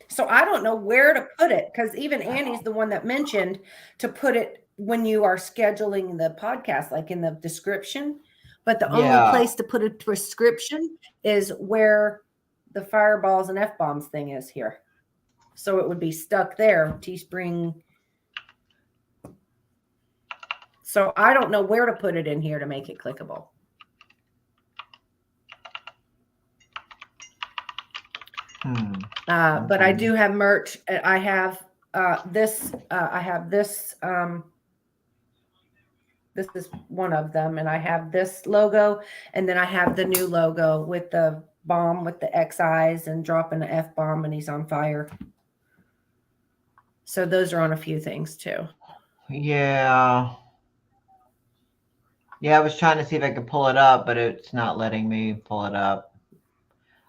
So I don't know where to put it, because even Annie's the one that mentioned to put it when you are scheduling the podcast, like in the description. But the only place to put a prescription is where the fireballs and F-bombs thing is here. So it would be stuck there, Teespring. So I don't know where to put it in here to make it clickable. But I do have merch. I have this. I have this. This is one of them, and I have this logo, and then I have the new logo with the bomb with the X eyes and dropping the F bomb, and he's on fire. So those are on a few things too. Yeah. I was trying to see if I could pull it up, but it's not letting me pull it up.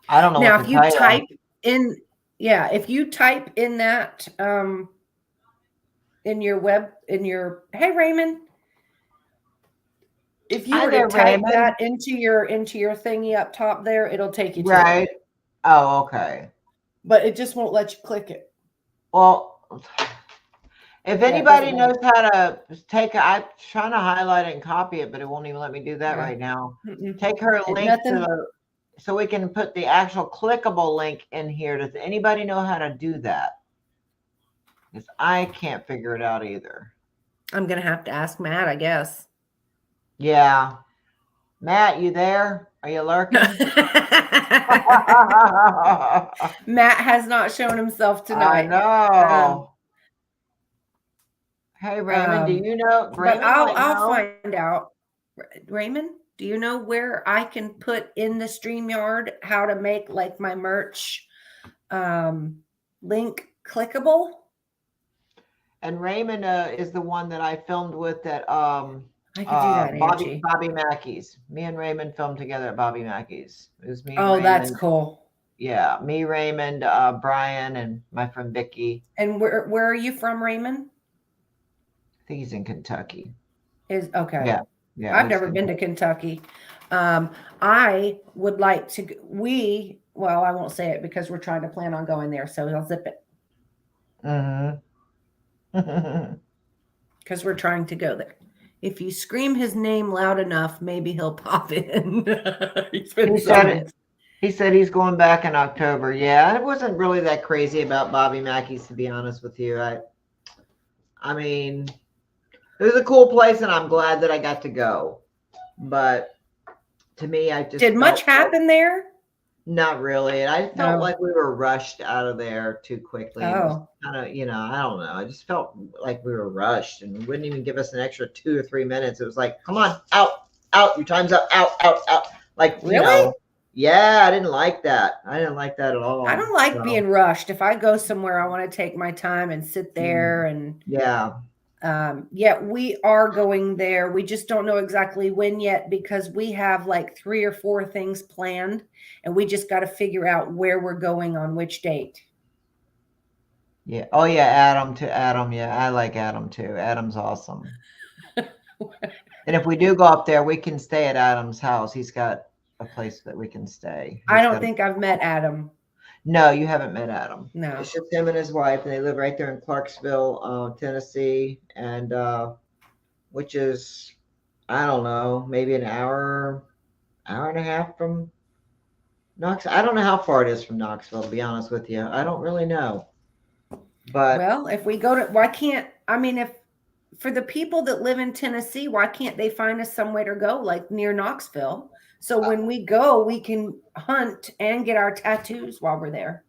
I don't know. Now, if you type in, if you type in that, in your, hey Raymond, if you were to type that into your thingy up top there, it'll take you to right. Oh, okay. But it just won't let you click it. Well, if anybody knows how to I'm trying to highlight it and copy it, but it won't even let me do that right now. Take her link so we can put the actual clickable link in here. Does anybody know how to do that? Because I can't figure it out either. I'm going to have to ask Matt, I guess. Yeah. Matt, you there? Are you lurking? Matt has not shown himself tonight. I know. Hey, Raymond, do you know? But I'll find out. Raymond, do you know where I can put in the StreamYard how to make like my merch link clickable? And Raymond is the one that I filmed with that I could do that, Angie. Bobby Mackey's. Me and Raymond filmed together at Bobby Mackey's. It was me. Oh, Raymond, that's cool. Yeah, me, Raymond, Brian, and my friend Vicky. And where are you from, Raymond? I think he's in Kentucky. Is okay. Yeah. Yeah. I've never been to Kentucky. I would like to. Well, I won't say it because we're trying to plan on going there. So I'll zip it. Because we're trying to go there. If you scream his name loud enough, maybe he'll pop in. He said he's going back in October. Yeah, I wasn't really that crazy about Bobby Mackey's, to be honest with you. I mean, it was a cool place, and I'm glad that I got to go. But to me, I just did much happen there? Not really. And I felt like we were rushed out of there too quickly. Oh, kind of, I don't know. I just felt like we were rushed and wouldn't even give us an extra 2 or 3 minutes. It was like, come on, out, your time's up, out. Like, really? Yeah, I didn't like that. I didn't like that at all. I don't like being rushed. If I go somewhere, I want to take my time and sit there and yeah, we are going there. We just don't know exactly when yet because we have like 3 or 4 things planned and we just got to figure out where we're going on which date. Yeah. Oh yeah, Adam. Yeah, I like Adam too. Adam's awesome. And if we do go up there, we can stay at Adam's house. He's got a place that we can stay. I don't think I've met Adam. No, you haven't met Adam. No. It's just him and his wife, and they live right there in Clarksville, Tennessee, and which is, I don't know, maybe an hour and a half from Knoxville. I don't know how far it is from Knoxville, to be honest with you. I don't really know. But well, if we go to, if for the people that live in Tennessee, why can't they find us somewhere to go, like near Knoxville? So when we go, we can hunt and get our tattoos while we're there.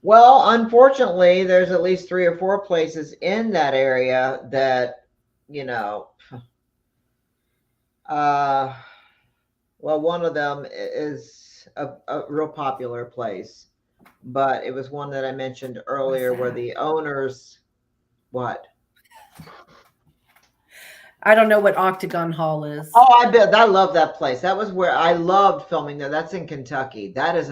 Well, unfortunately, there's at least 3 or 4 places in that area that, well, one of them is a real popular place, but it was one that I mentioned earlier where the owners, what? I don't know what Octagon Hall is. Oh, I bet. I love that place. That was where I loved filming there. That's in Kentucky. That is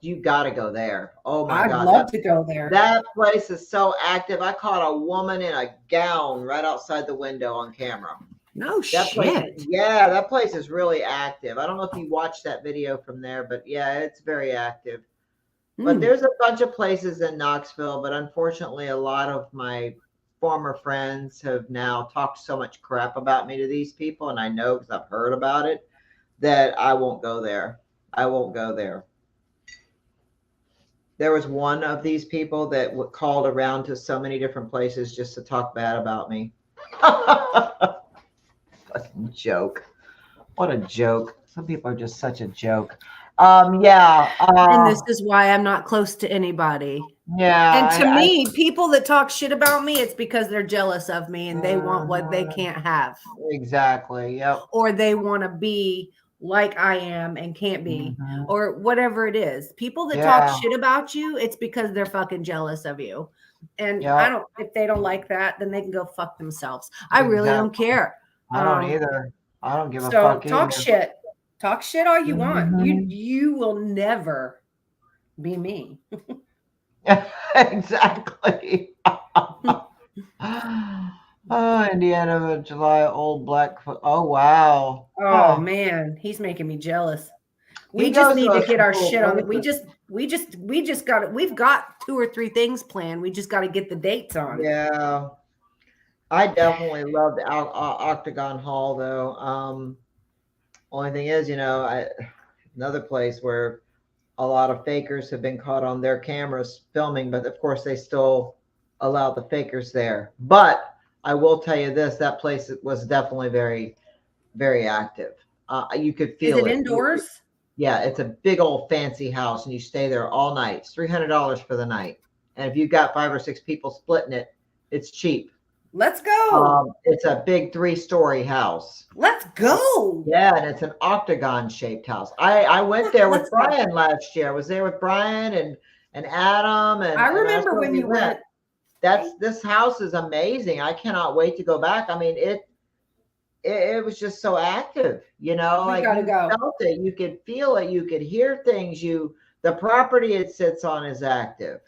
you got to go there. Oh my God. I'd love to go there. That place is so active. I caught a woman in a gown right outside the window on camera. No shit. Yeah, that place is really active. I don't know if you watched that video from there, but yeah, it's very active. But there's a bunch of places in Knoxville, but unfortunately a lot of my former friends have now talked so much crap about me to these people, and I know because I've heard about it, that I won't go there. I won't go there. There was one of these people that called around to so many different places just to talk bad about me. Fucking joke. What a joke. Some people are just such a joke. And this is why I'm not close to anybody. Yeah. And to me, people that talk shit about me, it's because they're jealous of me and they want what they can't have. Exactly. Yep. Or they want to be like I am and can't be, or whatever it is. People that talk shit about you, it's because they're fucking jealous of you. And if they don't like that, then they can go fuck themselves. I really don't care. I don't either. I don't give a So fuck talk shit. Talk shit all you want. You will never be me. Exactly. Oh, Indiana, July, old Blackfoot. Oh, wow. Oh man, he's making me jealous. We just need to get our shit on. We just got it. We've got 2 or 3 things planned. We just got to get the dates on. Yeah. I definitely love the Octagon Hall, though. Only thing is, another place where a lot of fakers have been caught on their cameras filming, but of course they still allow the fakers there. But I will tell you this, that place was definitely very, very active. You could feel it. Is it indoors? Yeah, it's a big old fancy house and you stay there all night. It's $300 for the night. And if you've got 5 or 6 people splitting it, it's cheap. Let's go. It's a big 3-story house. Let's go. Yeah, and it's an octagon shaped house. I went there with Brian last year. I was there with Brian and Adam. And I remember when you went. This house is amazing. I cannot wait to go back. I mean, it was just so active, We like gotta you go. felt it, you could feel it, you could hear things. The property it sits on is active.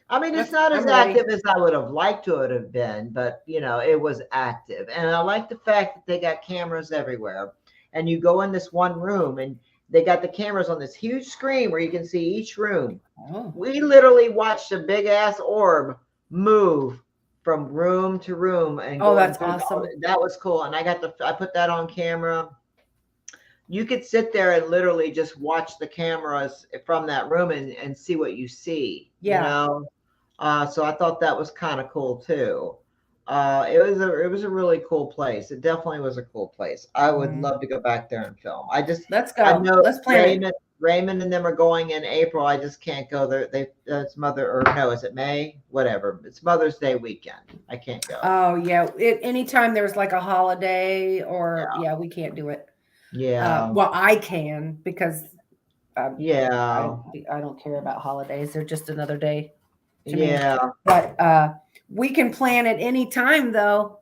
I mean, it's not as I'm ready. active as I would have liked to it have been, but it was active. And I like the fact that they got cameras everywhere. And you go in this one room and they got the cameras on this huge screen where you can see each room. Oh, We literally watched a big ass orb move from room to room and Oh, go that's through awesome. that was cool. And I put that on camera. You could sit there and literally just watch the cameras from that room and see what you see. Yeah. So I thought that was kind of cool too. It was a really cool place. It definitely was a cool place. I would Mhm. love to go back there and film. Let's I go. know Let's plan it. Raymond and them are going in April. I just can't go there. It's is it May? Whatever. It's Mother's Day weekend. I can't go. Oh yeah. Anytime there's like a holiday or we can't do it. Yeah. Well, I can because Yeah. I don't care about holidays. They're just another day to me. Yeah. But we can plan it any time though.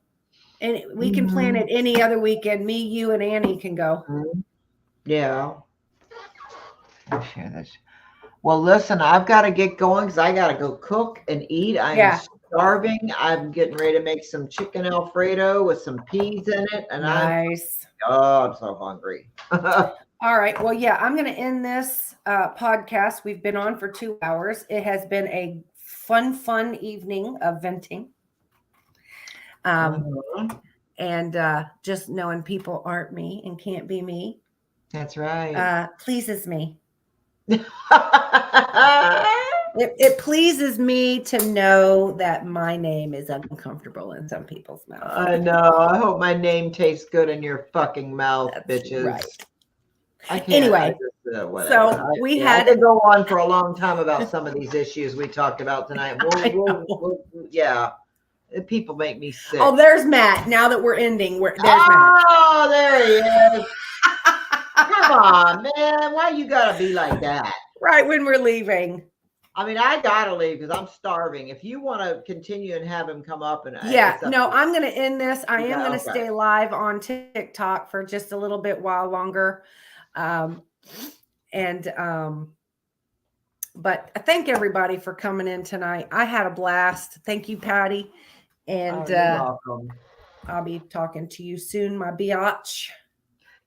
And we can plan it any other weekend. Me, you, and Annie can go. Mhm. Yeah. Share this. Well, listen, I've got to get going because I got to go cook and eat. I am starving. I'm getting ready to make some chicken Alfredo with some peas in it. And Nice. I'm so hungry. All right. Well, yeah, I'm going to end this podcast. We've been on for 2 hours. It has been a fun evening of venting. And just knowing people aren't me and can't be me. That's right. Pleases me. It pleases me to know that my name is uncomfortable in some people's mouths. I know. I hope my name tastes good in your fucking mouth, bitches. Right. I can't. Anyway, so I could go on for a long time about some of these issues we talked about tonight. Yeah. People make me sick. Oh, there's Matt. Now that we're ending, there's Matt. Oh, there he is. Come on, man. Why you gotta be like that? Right when we're leaving. I mean, I gotta leave because I'm starving. If you want to continue and have him come up and I'm gonna end this. I am gonna stay live on TikTok for just a little bit while longer. But I thank everybody for coming in tonight. I had a blast. Thank you, Patty. And you're welcome. I'll be talking to you soon, my biatch.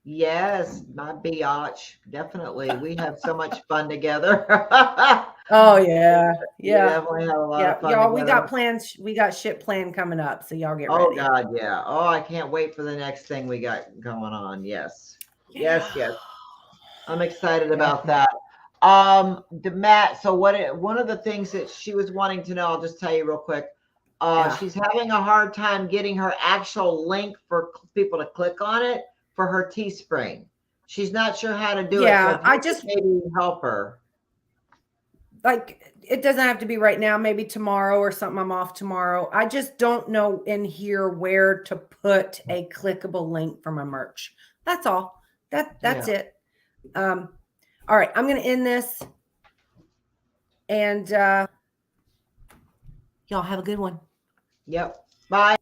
Yes, my biatch. Definitely. We have so much fun together. Oh yeah. We definitely have a lot of fun. Y'all, we got plans. We got shit planned coming up. So y'all get ready. Oh God, yeah. Oh, I can't wait for the next thing we got going on. Yes. Yes. I'm excited about that. Matt, so one of the things that she was wanting to know, I'll just tell you real quick. She's having a hard time getting her actual link for people to click on it for her Teespring. She's not sure how to do it. So I just maybe help her. Like, it doesn't have to be right now, maybe tomorrow or something. I'm off tomorrow. I just don't know in here where to put a clickable link for my merch. That's all. That's it. All right, I'm gonna end this. And y'all have a good one. Yep. Bye.